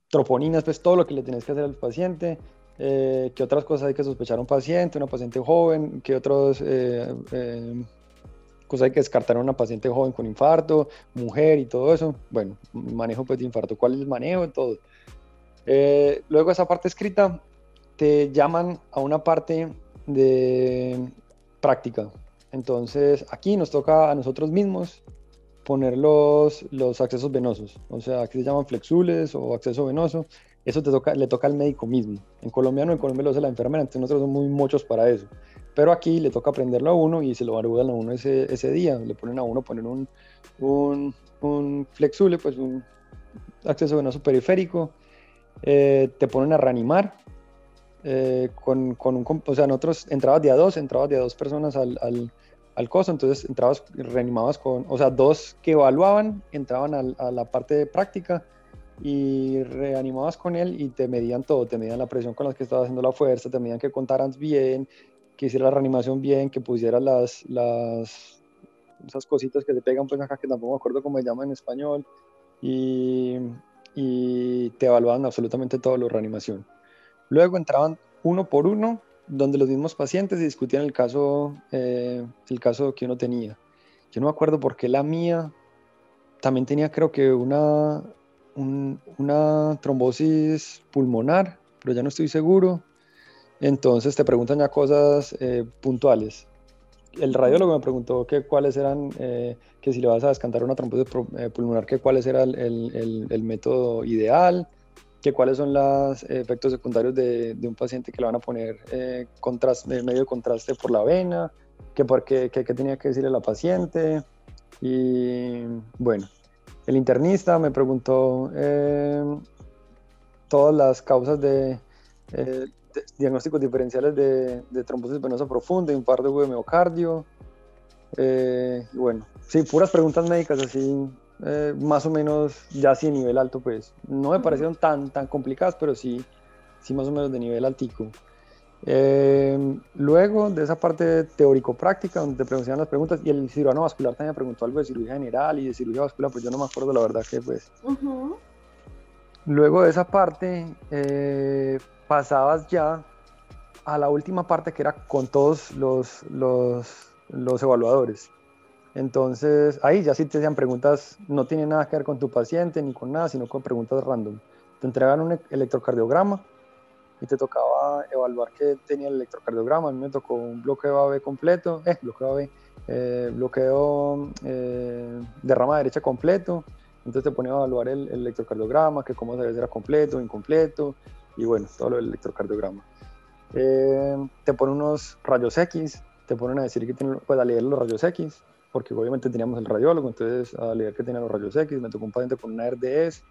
Troponinas, pues todo lo que le tienes que hacer al paciente. ¿Qué otras cosas hay que sospechar a un paciente, una paciente joven? ¿Qué otras cosas hay que descartar a una paciente joven con infarto, mujer y todo eso? Bueno, manejo pues de infarto, ¿cuál es el manejo? Todo. Luego esa parte escrita te llaman a una parte de práctica. Entonces aquí nos toca a nosotros mismos poner los accesos venosos, o sea, aquí se llaman flexules o acceso venoso. Eso le toca al médico mismo. En Colombia no, en Colombia lo hace la enfermera, entonces nosotros somos muy muchos para eso. Pero aquí le toca aprenderlo a uno y se lo ayudan a uno ese día. Le ponen a uno poner un flexule, pues un acceso venoso periférico. Te ponen a reanimar. O sea, nosotros entrabas de a dos personas al coso, entonces reanimabas o sea, 2 que evaluaban, entraban a la parte de práctica y reanimabas con él y te medían todo, te medían la presión con la que estabas haciendo la fuerza, te medían que contaras bien, que hicieras la reanimación bien, que pusieras esas cositas que se pegan pues acá, que tampoco me acuerdo cómo se llama en español, y te evaluaban absolutamente todo, la reanimación. Luego entraban uno por uno, donde los mismos pacientes discutían el caso que uno tenía. Yo no me acuerdo por qué la mía también tenía, creo que una trombosis pulmonar, pero ya no estoy seguro. Entonces te preguntan ya cosas puntuales. El radiólogo me preguntó cuáles eran, que si le vas a descantar una trombosis pulmonar, cuáles era el método ideal, que cuáles son los efectos secundarios de un paciente que le van a poner medio contraste por la vena, qué tenía que decirle a la paciente. Y bueno, el internista me preguntó todas las causas de diagnósticos diferenciales de trombosis venosa profunda, infarto de miocardio. Y bueno, sí, puras preguntas médicas así más o menos ya sí de nivel alto, pues no me parecieron tan complicadas, pero sí más o menos de nivel altico. Luego de esa parte teórico-práctica, donde te preguntaban las preguntas, y el cirujano vascular también me preguntó algo de cirugía general y de cirugía vascular, pues yo no me acuerdo la verdad que pues. Luego de esa parte, pasabas ya a la última parte que era con todos los evaluadores. Entonces ahí ya sí te hacían preguntas, no tiene nada que ver con tu paciente ni con nada, sino con preguntas random. Te entregan un electrocardiograma y te tocaba evaluar qué tenía el electrocardiograma. A mí me tocó un bloqueo AB completo, bloqueo de rama derecha completo. Entonces te ponía a evaluar el electrocardiograma, que cómo era completo, incompleto, y bueno, todo lo del electrocardiograma. Te ponen unos rayos X, te ponen a decir que tienen, pues a leer los rayos X, porque obviamente teníamos el radiólogo, entonces a leer que tenían los rayos X. Me tocó un paciente con una RDS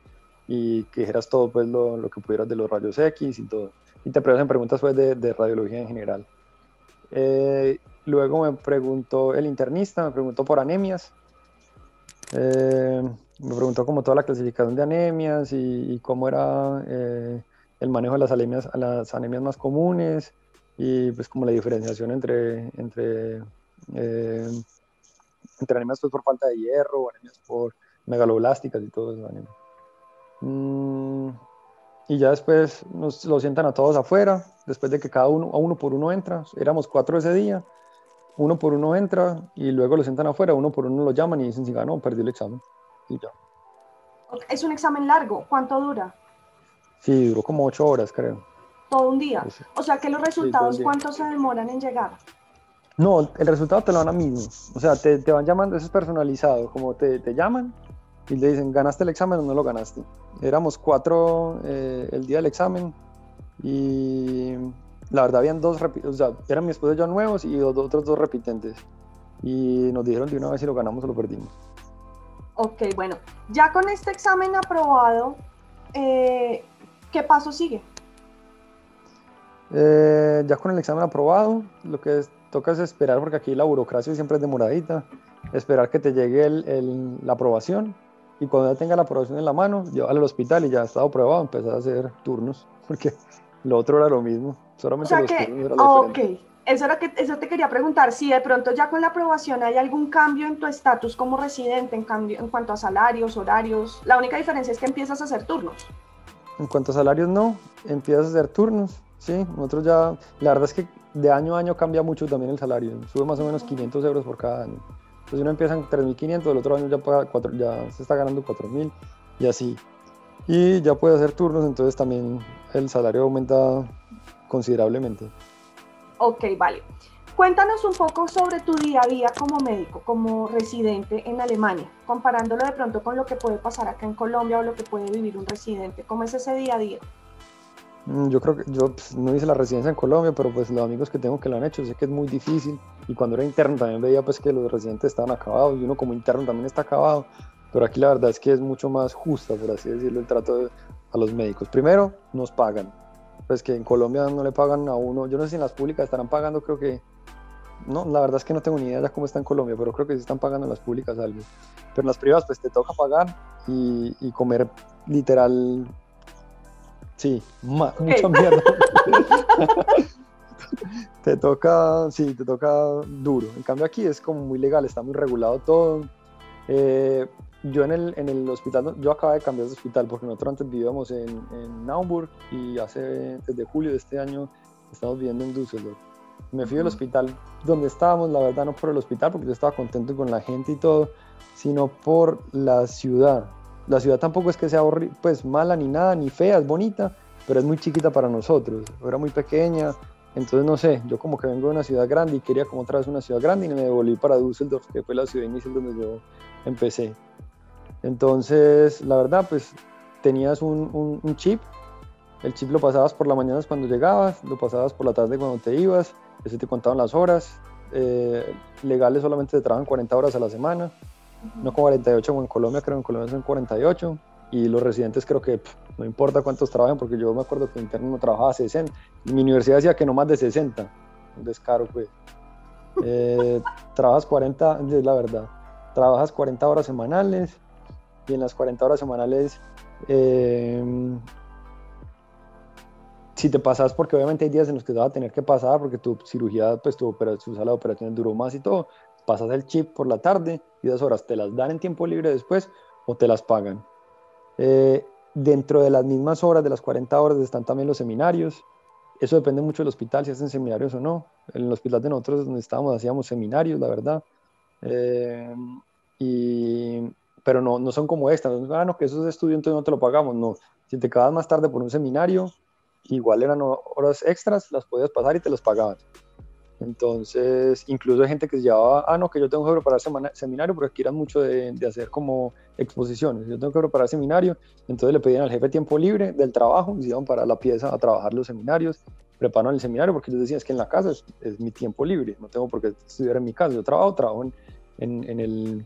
y que dijeras todo pues lo que pudieras de los rayos X y todo. Y te hacen preguntas pues de radiología en general. Luego me preguntó el internista, me preguntó por anemias. Me preguntó como toda la clasificación de anemias y cómo era el manejo de las anemias más comunes y pues como la diferenciación entre anemias pues, por falta de hierro o anemias por megaloblásticas y todo eso. Y ya después lo sientan a todos afuera, después de que cada uno, a uno por uno entra. Éramos 4 ese día, uno por uno entra y luego lo sientan afuera, uno por uno lo llaman y dicen si ganó, perdió el examen y ya. Es un examen largo, ¿cuánto dura? Sí, duró como 8 horas, creo. Todo un día. O sea que los resultados, sí, ¿cuánto se demoran en llegar? No, el resultado te lo dan a mismo. O sea, te van llamando, eso es personalizado. Como te llaman y le dicen, ¿ganaste el examen o no lo ganaste? Éramos 4 el día del examen y la verdad habían 2, o sea, eran mi esposo y yo nuevos y otros 2 repitentes. Y nos dijeron de una vez si lo ganamos o lo perdimos. Ok, bueno, ya con este examen aprobado, ¿qué paso sigue? Ya con el examen aprobado, lo que toca es esperar, porque aquí la burocracia siempre es demoradita, esperar que te llegue la aprobación, y cuando ya tenga la aprobación en la mano, llevarlo al hospital y ya estaba aprobado, empezar a hacer turnos, porque lo otro era lo mismo, solamente o sea los que, turnos eran diferentes. Ok, eso te quería preguntar, si de pronto ya con la aprobación hay algún cambio en tu estatus como residente, en cuanto a salarios, horarios. La única diferencia es que empiezas a hacer turnos. En cuanto a salarios no, empiezas a hacer turnos, sí, nosotros ya, la verdad es que de año a año cambia mucho también el salario, sube más o menos 500 euros por cada año. Entonces uno empieza en 3.500, el otro año ya, ya se está ganando 4.000 y así. Y ya puede hacer turnos, entonces también el salario aumenta considerablemente. Ok, vale. Cuéntanos un poco sobre tu día a día como médico, como residente en Alemania, comparándolo de pronto con lo que puede pasar acá en Colombia o lo que puede vivir un residente. ¿Cómo es ese día a día? Yo creo que yo pues, no hice la residencia en Colombia, pero pues los amigos que tengo que lo han hecho, sé que es muy difícil. Y cuando era interno también veía pues que los residentes estaban acabados y uno como interno también está acabado. Pero aquí la verdad es que es mucho más justa, por así decirlo, el trato a los médicos. Primero, nos pagan. Pues que en Colombia no le pagan a uno. Yo no sé si en las públicas estarán pagando, creo que... No, la verdad es que no tengo ni idea de cómo está en Colombia, pero creo que sí están pagando en las públicas algo. Pero en las privadas pues te toca pagar y comer literal... Sí, mucha mierda. te toca duro. En cambio aquí es como muy legal, está muy regulado todo. Yo en el hospital, yo acabé de cambiar de hospital porque nosotros antes vivíamos en Naumburg y desde julio de este año estamos viviendo en Düsseldorf. Me fui del hospital donde estábamos, la verdad no por el hospital porque yo estaba contento con la gente y todo, sino por la ciudad. La ciudad tampoco es que sea pues mala ni nada, ni fea, es bonita, pero es muy chiquita para nosotros, era muy pequeña, entonces no sé, yo como que vengo de una ciudad grande y quería como otra vez una ciudad grande y me devolví para Düsseldorf, que fue la ciudad inicial donde yo empecé. Entonces, la verdad, pues tenías un chip, el chip lo pasabas por la mañana cuando llegabas, lo pasabas por la tarde cuando te ibas, ese te contaban las horas, legales solamente te trabajan 40 horas a la semana, no como 48 como en Colombia, creo que en Colombia son 48, y los residentes creo que no importa cuántos trabajen, porque yo me acuerdo que interno no trabajaba 60, y mi universidad decía que no más de 60, un descaro pues. Trabajas 40, es la verdad, trabajas 40 horas semanales, y en las 40 horas semanales, si te pasas, porque obviamente hay días en los que te vas a tener que pasar, porque tu cirugía, pues tu sala de operaciones duró más y todo, pasas el chip por la tarde y 2 horas te las dan en tiempo libre después o te las pagan. Dentro de las mismas horas, de las 40 horas, están también los seminarios. Eso depende mucho del hospital, si hacen seminarios o no. En el hospital de nosotros, donde estábamos, hacíamos seminarios, la verdad. Eh, pero no son como extras. No, que eso es estudio, entonces no te lo pagamos. No, si te quedabas más tarde por un seminario, igual eran horas extras, las podías pasar y te las pagaban. Entonces, incluso hay gente que se llevaba, no, que yo tengo que preparar seminario, porque aquí eran mucho de hacer como exposiciones. Yo tengo que preparar seminario, entonces le pedían al jefe tiempo libre del trabajo y se iban para la pieza a trabajar los seminarios, preparan el seminario, porque ellos decían, es que en la casa es mi tiempo libre, no tengo por qué estudiar en mi casa, yo trabajo en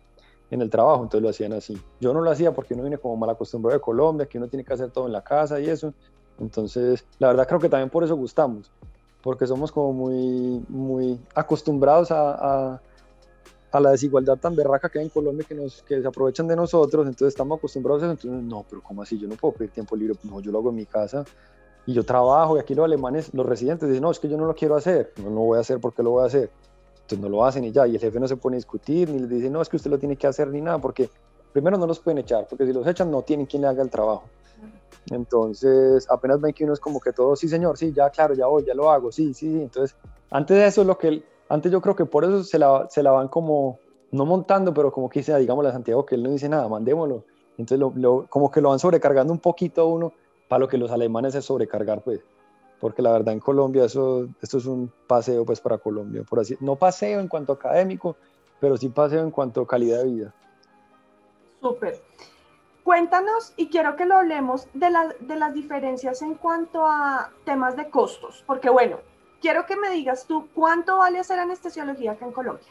el trabajo, entonces lo hacían así. Yo no lo hacía porque uno viene como mal acostumbrado de Colombia, que uno tiene que hacer todo en la casa y eso. Entonces, la verdad creo que también por eso gustamos, porque somos como muy acostumbrados a la desigualdad tan berraca que hay en Colombia, que se aprovechan de nosotros, entonces estamos acostumbrados a eso. Entonces, no, pero ¿cómo así? Yo no puedo pedir tiempo libre, no, yo lo hago en mi casa y yo trabajo. Y aquí los alemanes, los residentes dicen, no, es que yo no lo quiero hacer, no lo voy a hacer porque lo voy a hacer. Entonces no lo hacen y ya, y el jefe no se pone a discutir, ni les dice, no, es que usted lo tiene que hacer ni nada, porque primero no los pueden echar, porque si los echan no tienen quien le haga el trabajo. Entonces apenas ven que uno es como que todo, sí señor, sí, ya claro, ya voy, ya lo hago, sí. Entonces antes de eso, antes yo creo que por eso se la van como, no montando, pero como que dice, digámosle a Santiago que él no dice nada, mandémoslo. Entonces como que lo van sobrecargando un poquito a uno, para lo que los alemanes es sobrecargar, pues, porque la verdad en Colombia esto es un paseo, pues, para Colombia, por así, no paseo en cuanto académico, pero sí paseo en cuanto a calidad de vida. Súper. Cuéntanos, y quiero que lo hablemos de las diferencias en cuanto a temas de costos, porque bueno, quiero que me digas tú cuánto vale hacer anestesiología acá en Colombia.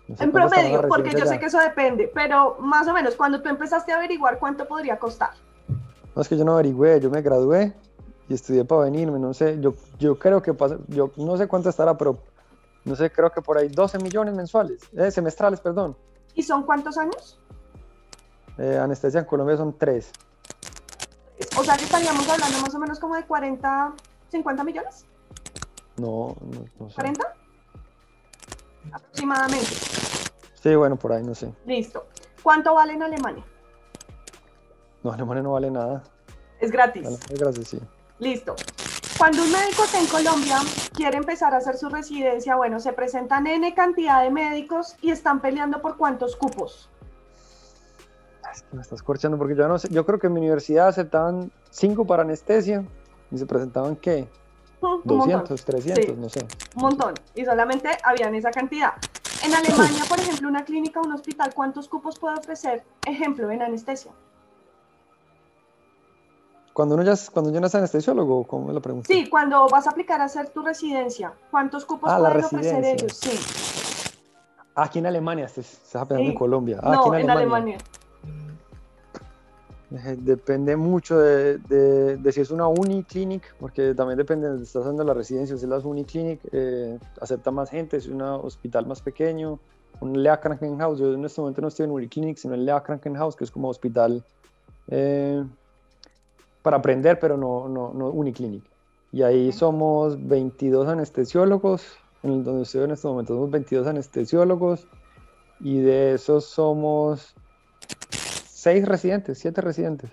No sé en promedio, porque yo sé que eso depende, pero más o menos, cuando tú empezaste a averiguar cuánto podría costar. No, es que yo no averigüé, yo me gradué y estudié para venirme, no sé, yo creo que pasa, yo no sé cuánto estará, pero no sé, creo que por ahí 12 millones mensuales, semestrales, perdón. ¿Y son cuántos años? Anestesia en Colombia son 3. O sea que estaríamos hablando más o menos como de 40, 50 millones. No sé. ¿40? Aproximadamente. Sí, bueno, por ahí, no sé. Listo. ¿Cuánto vale en Alemania? No, Alemania no vale nada. Es gratis. Es gratis, sí. Listo. Cuando un médico acá en Colombia quiere empezar a hacer su residencia, bueno, se presentan N cantidad de médicos y están peleando por cuántos cupos. Es que me estás corchando porque yo no sé, yo creo que en mi universidad aceptaban 5 para anestesia y se presentaban, ¿qué? 200, 300, sí, no sé. Un montón, y solamente habían esa cantidad. En Alemania, por ejemplo, una clínica o un hospital, ¿cuántos cupos puede ofrecer, ejemplo, en anestesia? Cuando ya no es anestesiólogo, ¿cómo me lo preguntas? Sí, cuando vas a aplicar a hacer tu residencia, ¿cuántos cupos pueden ofrecer ellos? Sí. Aquí en Alemania, estás pensando en Colombia. No, aquí en Alemania. Depende mucho de si es una uniclinic, porque también depende de donde estás haciendo la residencia. Si es la uniclinic, acepta más gente, si es un hospital más pequeño, un Lehrkrankenhaus. Yo en este momento no estoy en uniclinic, sino en Lehrkrankenhaus, que es como hospital para aprender, pero no uniclinic. Y ahí somos 22 anestesiólogos, en donde estoy en este momento somos 22 anestesiólogos, y de esos somos 7 residentes.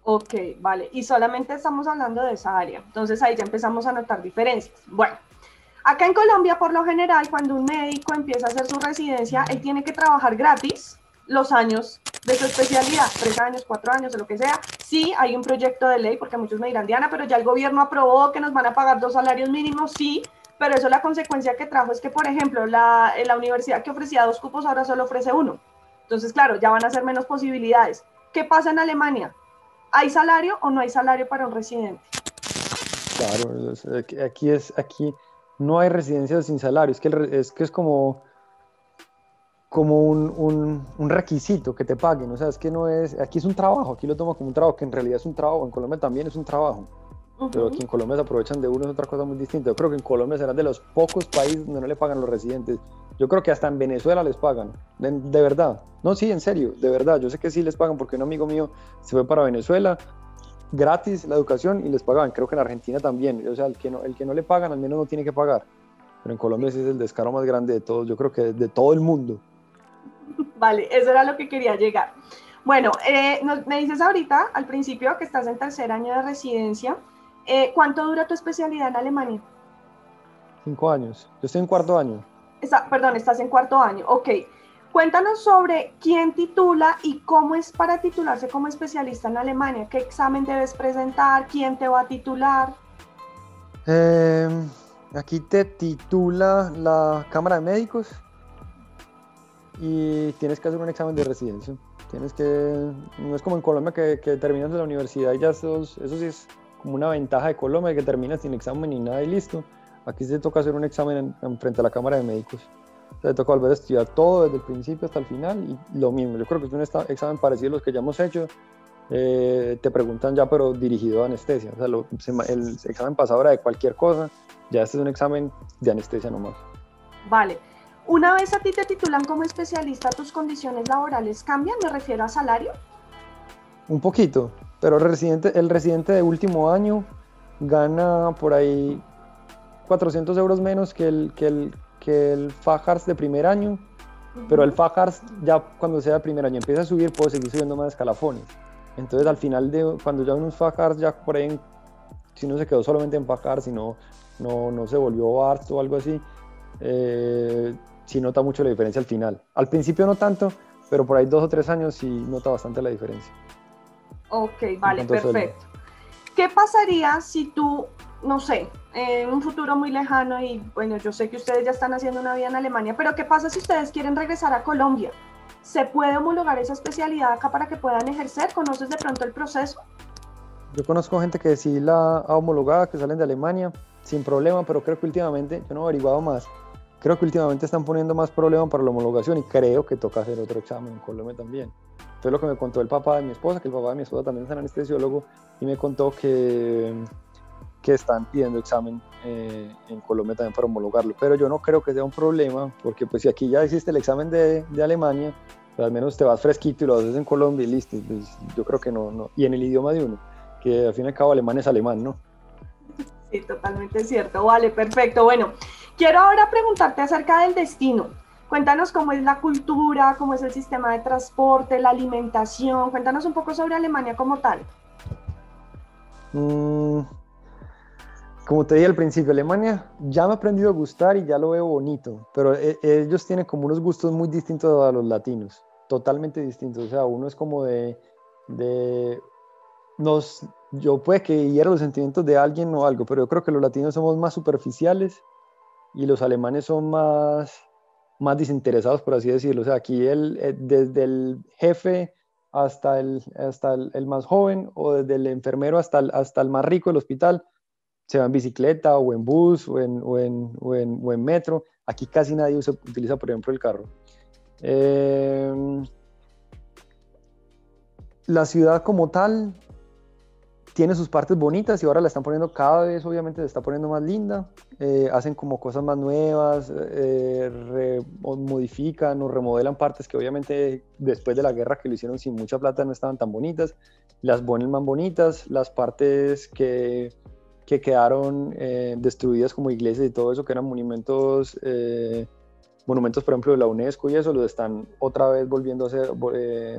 Ok, vale. Y solamente estamos hablando de esa área. Entonces ahí ya empezamos a notar diferencias. Bueno, acá en Colombia, por lo general, cuando un médico empieza a hacer su residencia, él tiene que trabajar gratis los años de su especialidad, 3 años, 4 años, o lo que sea. Sí, hay un proyecto de ley, porque muchos me dirán, Diana, pero ya el gobierno aprobó que nos van a pagar 2 salarios mínimos. Sí, pero eso la consecuencia que trajo es que, por ejemplo, la universidad que ofrecía 2 cupos ahora solo ofrece 1. Entonces, claro, ya van a ser menos posibilidades. ¿Qué pasa en Alemania? ¿Hay salario o no hay salario para un residente? Claro, aquí no hay residencias sin salario, es que es como un requisito que te paguen, o sea, es que no es, aquí es un trabajo, aquí lo toman como un trabajo, que en realidad es un trabajo, en Colombia también es un trabajo, pero aquí en Colombia se aprovechan de uno, es otra cosa muy distinta. Yo creo que en Colombia será de los pocos países donde no le pagan a los residentes. Yo creo que hasta en Venezuela les pagan, de verdad. No, sí, en serio, de verdad. Yo sé que sí les pagan porque un amigo mío se fue para Venezuela, gratis la educación y les pagaban. Creo que en Argentina también. O sea, el que no le pagan al menos no tiene que pagar. Pero en Colombia sí es el descaro más grande de todos, yo creo que de todo el mundo. Vale, eso era lo que quería llegar. Bueno, me dices ahorita, al principio, que estás en tercer año de residencia. ¿Cuánto dura tu especialidad en Alemania? 5 años. Yo estoy en cuarto año. Perdón, estás en cuarto año. Ok. Cuéntanos sobre quién titula y cómo es para titularse como especialista en Alemania. ¿Qué examen debes presentar? ¿Quién te va a titular? Eh, Aquí te titula la Cámara de Médicos y tienes que hacer un examen de residencia. No es como en Colombia que terminas de la universidad y ya eso sí es como una ventaja de Colombia, que terminas sin examen ni nada y listo. Aquí se toca hacer un examen frente a la Cámara de Médicos. O sea, te toca volver a estudiar todo desde el principio hasta el final y lo mismo. Yo creo que es un examen parecido a los que ya hemos hecho. Te preguntan ya, pero dirigido a anestesia. O sea, el examen pasado era de cualquier cosa, ya este es un examen de anestesia nomás. Vale. Una vez a ti te titulan como especialista, ¿tus condiciones laborales cambian? Me refiero a salario. Un poquito, pero el residente de último año gana por ahí 400 euros menos que el Fajars de primer año, pero el Fajars ya cuando sea de primer año empieza a subir, puedo seguir subiendo más escalafones. Entonces al final, cuando ya unos Fajars, ya por ahí, si no se quedó solamente en Fajars, si no se volvió Bart o algo así, sí nota mucho la diferencia al final. Al principio no tanto, pero por ahí 2 o 3 años sí nota bastante la diferencia. Ok, En vale, cuanto a sueldo. perfecto. ¿Qué pasaría si tú, no sé, en un futuro muy lejano, y bueno, yo sé que ustedes ya están haciendo una vida en Alemania, pero qué pasa si ustedes quieren regresar a Colombia? ¿Se puede homologar esa especialidad acá para que puedan ejercer? ¿Conoces de pronto el proceso? Yo conozco gente que sí la ha homologado, que salen de Alemania sin problema, pero creo que últimamente, yo no he averiguado más, creo que últimamente están poniendo más problema para la homologación y creo que toca hacer otro examen en Colombia también. Fue lo que me contó el papá de mi esposa, que el papá de mi esposa también es anestesiólogo y me contó que están pidiendo examen en Colombia también para homologarlo. Pero yo no creo que sea un problema, porque pues si aquí ya existe el examen de Alemania, pues al menos te vas fresquito y lo haces en Colombia y listo. Pues yo creo que no. Y en el idioma de uno, que al fin y al cabo alemán es alemán, ¿no? Sí, totalmente cierto. Vale, perfecto. Bueno, quiero ahora preguntarte acerca del destino. Cuéntanos cómo es la cultura, cómo es el sistema de transporte, la alimentación. Cuéntanos un poco sobre Alemania como tal. Mm, Como te dije al principio, Alemania ya me ha aprendido a gustar y ya lo veo bonito, pero ellos tienen como unos gustos muy distintos a los latinos, totalmente distintos. O sea, uno es como de yo puede que hiera los sentimientos de alguien o algo, pero yo creo que los latinos somos más superficiales y los alemanes son más desinteresados, por así decirlo. O sea, aquí desde el jefe hasta el más joven, o desde el enfermero hasta el más rico del hospital, se va en bicicleta o en bus o en metro. Aquí casi nadie utiliza, por ejemplo, el carro. Eh, la ciudad como tal tiene sus partes bonitas y ahora la están poniendo cada vez, obviamente se está poniendo más linda. Hacen como cosas más nuevas, modifican o remodelan partes que obviamente después de la guerra, que lo hicieron sin mucha plata, no estaban tan bonitas, las ponen más bonitas. Las partes que quedaron destruidas, como iglesias y todo eso, que eran monumentos, por ejemplo, de la UNESCO y eso, los están otra vez volviendo a hacer,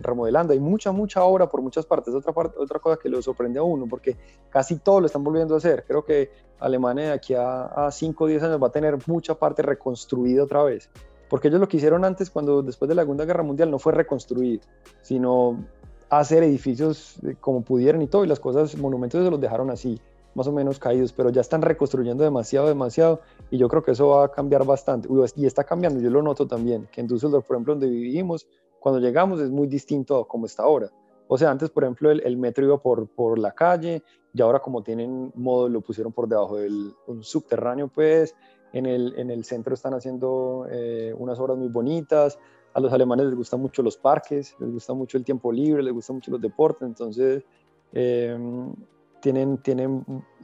remodelando. Hay mucha obra por muchas partes. Otra cosa que lo sorprende a uno, porque casi todo lo están volviendo a hacer. Creo que Alemania de aquí a 5 o 10 años va a tener mucha parte reconstruida otra vez. Porque ellos lo que hicieron antes, después de la Segunda Guerra Mundial, no fue reconstruir, sino hacer edificios como pudieran y todo, y las cosas, monumentos, se los dejaron así, más o menos caídos, pero ya están reconstruyendo demasiado, y yo creo que eso va a cambiar bastante, y está cambiando. Yo lo noto también, que en Düsseldorf, por ejemplo, donde vivimos, cuando llegamos es muy distinto a como está ahora. O sea, antes, por ejemplo, el metro iba por la calle, y ahora como tienen modo, lo pusieron por debajo del un subterráneo, pues. En el centro están haciendo unas obras muy bonitas. A los alemanes les gustan mucho los parques, les gusta mucho el tiempo libre, les gustan mucho los deportes. Entonces eh,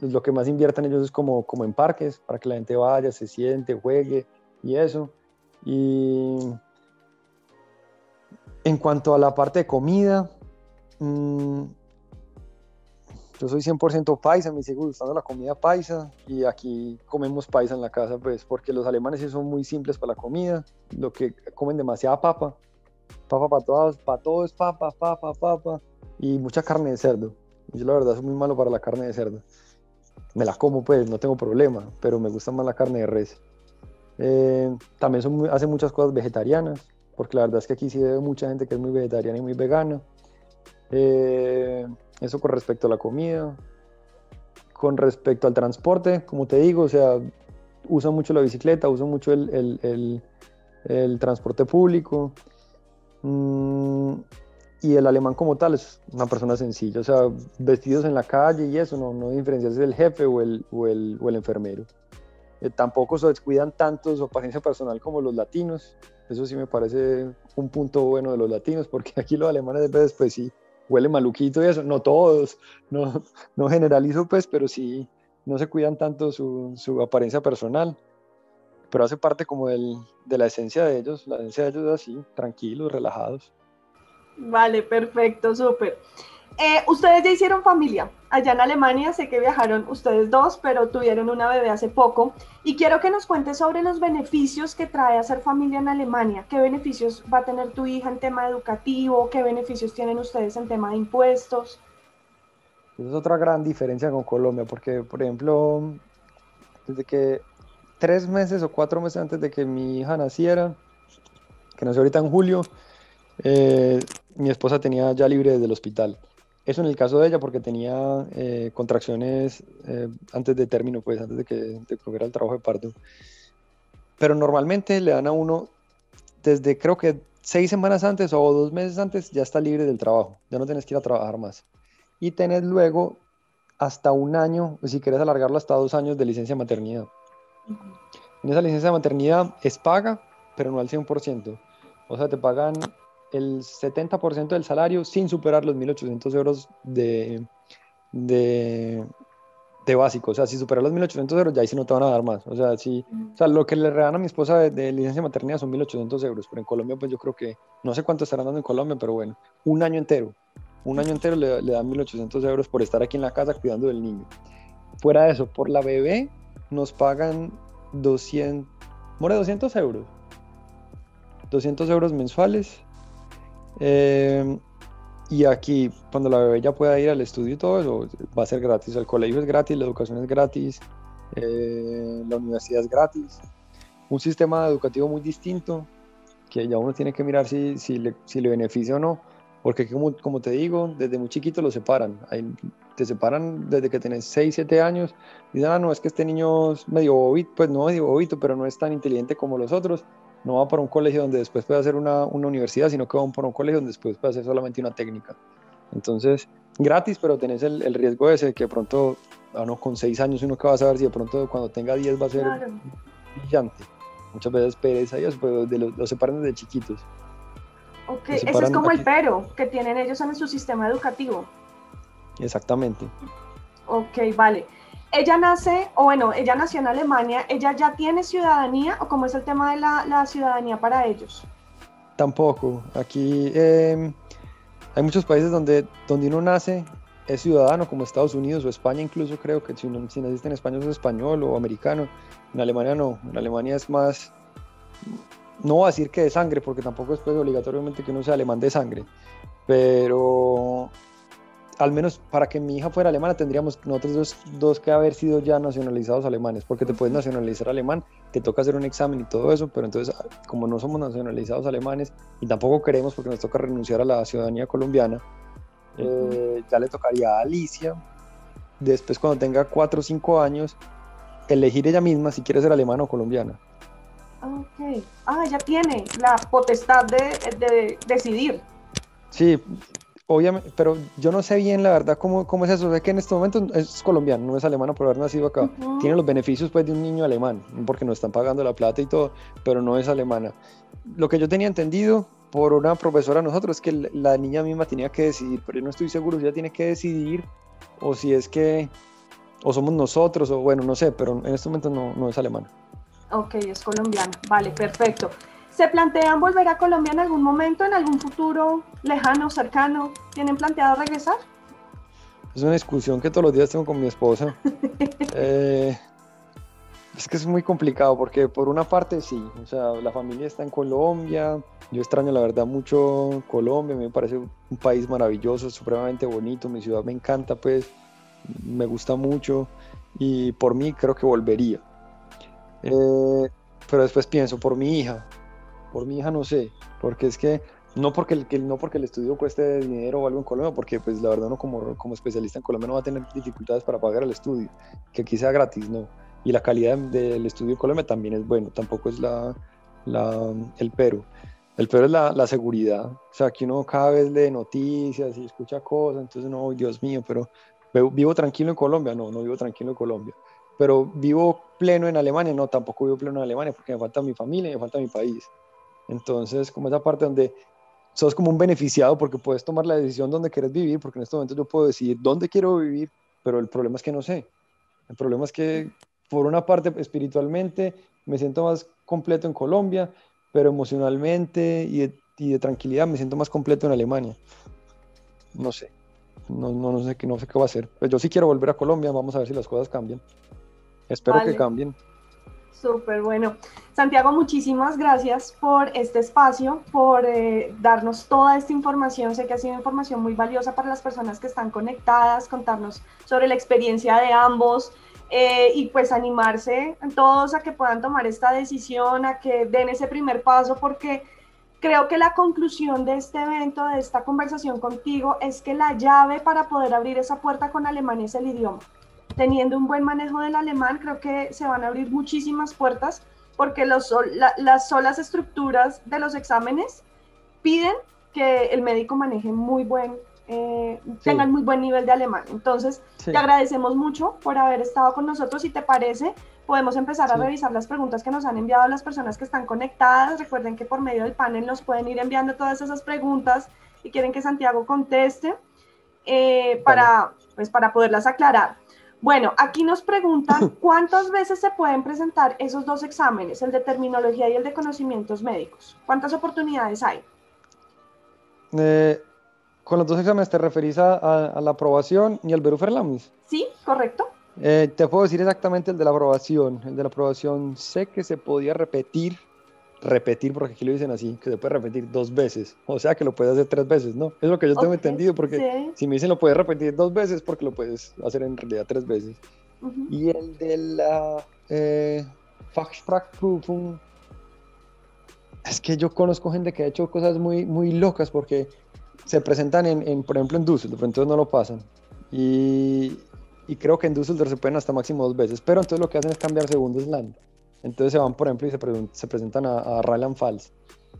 lo que más invierten ellos es como en parques, para que la gente vaya, se siente, juegue y eso. Y en cuanto a la parte de comida, yo soy 100% paisa, me sigue gustando la comida paisa y aquí comemos paisa en la casa, pues porque los alemanes sí son muy simples para la comida, lo que comen demasiada papa, papa para todo es papa, papa, papa y mucha carne de cerdo. Yo la verdad soy muy malo para la carne de cerdo. Me la como pues, no tengo problema, pero me gusta más la carne de res. También hacen muchas cosas vegetarianas, porque la verdad es que aquí sí veo mucha gente que es muy vegetariana y muy vegana. Eso con respecto a la comida. Con respecto al transporte, como te digo, o sea, usan mucho la bicicleta, usan mucho el transporte público. Y el alemán como tal es una persona sencilla, o sea, vestidos en la calle y eso, no diferenciarse del jefe o el enfermero. Tampoco se descuidan tanto su apariencia personal como los latinos. Eso sí me parece un punto bueno de los latinos, porque aquí los alemanes de veces pues sí, huele maluquito y eso, no todos, no generalizo pues, pero sí, no se cuidan tanto su apariencia personal, pero hace parte como de la esencia de ellos, la esencia de ellos es así, tranquilos, relajados. Vale, perfecto, súper. Ustedes ya hicieron familia. Allá en Alemania sé que viajaron ustedes dos, pero tuvieron una bebé hace poco. Y quiero que nos cuentes sobre los beneficios que trae hacer familia en Alemania. ¿Qué beneficios va a tener tu hija en tema educativo? ¿Qué beneficios tienen ustedes en tema de impuestos? Esa es otra gran diferencia con Colombia, porque por ejemplo, desde que 3 meses o 4 meses antes de que mi hija naciera, que nació ahorita en julio, eh, mi esposa tenía ya libre desde el hospital. Eso en el caso de ella porque tenía contracciones antes de término, pues antes de que hubiera el trabajo de parto. Pero normalmente le dan a uno desde creo que 6 semanas antes o 2 meses antes ya está libre del trabajo, ya no tienes que ir a trabajar más. Y tenés luego hasta un año, o si quieres alargarlo hasta 2 años de licencia de maternidad. En esa licencia de maternidad es paga, pero no al 100%. O sea, te pagan el 70% del salario sin superar los 1.800 euros de, de básico. O sea, si superas los 1.800 euros, ya ahí sí no te van a dar más. O sea, lo que le redan a mi esposa de licencia de maternidad son 1.800 euros, pero en Colombia, pues yo creo que, no sé cuánto estarán dando en Colombia, pero bueno, un año entero. Un año entero le dan 1.800 euros por estar aquí en la casa cuidando del niño. Fuera de eso, por la bebé nos pagan 200, more 200 euros. 200 euros mensuales. Y aquí, cuando la bebé ya pueda ir al estudio y todo eso, va a ser gratis. El colegio es gratis, la educación es gratis, la universidad es gratis. Un sistema educativo muy distinto, que ya uno tiene que mirar si le beneficia o no. Porque como te digo, desde muy chiquito lo separan. Te separan desde que tenés 6, 7 años. Dicen, no, es que este niño es medio bobito, pues no medio bobito, pero no es tan inteligente como los otros. No va para un colegio donde después puede hacer una universidad, sino que va para un colegio donde después puede hacer solamente una técnica. Entonces, gratis, pero tenés el riesgo ese de que de pronto, con 6 años uno que va a saber si de pronto cuando tenga 10 va a ser Claro. brillante. Muchas veces pereza y eso, pero los separan desde chiquitos. Ok, Los ese es separan como el aquí. pero que tienen ellos en su sistema educativo. Exactamente. Ok, vale. Ella nace, o bueno, ella nació en Alemania, ¿ella ya tiene ciudadanía o cómo es el tema de la ciudadanía para ellos? Tampoco. Aquí hay muchos países donde uno nace, es ciudadano, como Estados Unidos o España, incluso creo que si naciste en España es español o americano. En Alemania no. En Alemania es más, no voy a decir que de sangre, porque tampoco es pues, obligatoriamente que uno sea alemán de sangre, pero al menos para que mi hija fuera alemana tendríamos nosotros dos que haber sido ya nacionalizados alemanes, porque te puedes nacionalizar alemán, te toca hacer un examen y todo eso, pero entonces como no somos nacionalizados alemanes y tampoco queremos porque nos toca renunciar a la ciudadanía colombiana, ya le tocaría a Alicia, después cuando tenga 4 o 5 años, elegir ella misma si quiere ser alemana o colombiana. Ok. Ah, ella tiene la potestad de decidir. Sí, obviamente, pero yo no sé bien la verdad cómo es eso. Sé que en este momento es colombiano, no es alemano por haber nacido acá. Tiene los beneficios pues de un niño alemán, porque nos están pagando la plata y todo, pero no es alemana. Lo que yo tenía entendido por una profesora de nosotros es que la niña misma tenía que decidir, pero yo no estoy seguro si ella tiene que decidir o si es que, o somos nosotros, o bueno, no sé, pero en este momento no es alemana. Ok, es colombiana. Vale, perfecto. ¿Se plantean volver a Colombia en algún momento, en algún futuro lejano, cercano? ¿Tienen planteado regresar? Es una discusión que todos los días tengo con mi esposa. Es que es muy complicado porque por una parte sí, o sea, la familia está en Colombia, yo extraño la verdad mucho Colombia, me parece un país maravilloso, supremamente bonito, mi ciudad me encanta, pues me gusta mucho y por mí creo que volvería. Pero después pienso, por mi hija no sé, porque es que no porque el estudio cueste dinero o algo en Colombia, porque pues la verdad uno como especialista en Colombia no va a tener dificultades para pagar el estudio, que aquí sea gratis, no. Y la calidad del estudio en Colombia también es bueno, tampoco es el pero. El pero es la seguridad, o sea, que uno cada vez lee noticias y escucha cosas, entonces no, Dios mío, pero vivo tranquilo en Colombia, no vivo tranquilo en Colombia, pero vivo pleno en Alemania, no, tampoco vivo pleno en Alemania porque me falta mi familia y me falta mi país. Entonces, como esa parte donde sos como un beneficiado porque puedes tomar la decisión donde quieres vivir, porque en este momento yo puedo decidir dónde quiero vivir, pero el problema es que no sé. El problema es que, por una parte, espiritualmente, me siento más completo en Colombia, pero emocionalmente y de tranquilidad me siento más completo en Alemania. No sé, no sé qué va a hacer. Pues yo sí quiero volver a Colombia, vamos a ver si las cosas cambian. Espero que Vale. cambien. Súper bueno. Santiago, muchísimas gracias por este espacio, por darnos toda esta información. Sé que ha sido información muy valiosa para las personas que están conectadas, contarnos sobre la experiencia de ambos y pues animarse a todos a que puedan tomar esta decisión, a que den ese primer paso, porque creo que la conclusión de este evento, de esta conversación contigo, es que la llave para poder abrir esa puerta con Alemania es el idioma. Teniendo un buen manejo del alemán, creo que se van a abrir muchísimas puertas porque las solas estructuras de los exámenes piden que el médico maneje Sí, tengan muy buen nivel de alemán. Entonces, te sí, agradecemos mucho por haber estado con nosotros. Si te parece, podemos empezar a sí. revisar las preguntas que nos han enviado las personas que están conectadas. Recuerden que por medio del panel nos pueden ir enviando todas esas preguntas y quieren que Santiago conteste Dale. para poderlas aclarar. Bueno, aquí nos preguntan cuántas veces se pueden presentar esos dos exámenes, el de terminología y el de conocimientos médicos. ¿Cuántas oportunidades hay? Eh, con los dos exámenes te referís a la aprobación y al Verufferlamis. ¿Sí? ¿Correcto? Te puedo decir exactamente el de la aprobación. El de la aprobación sé que se podía repetir porque aquí lo dicen así, que se puede repetir 2 veces. O sea que lo puedes hacer 3 veces, ¿no? Es lo que yo tengo Ok, entendido porque sí. si me dicen lo puedes repetir 2 veces porque lo puedes hacer en realidad 3 veces. Uh -huh. Y el de la Fachsprachprüfung, es que yo conozco gente que ha hecho cosas muy, muy locas porque se presentan por ejemplo, en Düsseldorf, entonces no lo pasan. Y, y creo que en Düsseldorf se pueden hasta máximo 2 veces, pero entonces lo que hacen es cambiarse Bundesland. Entonces se van, por ejemplo, y se presentan a Rheinland-Pfalz.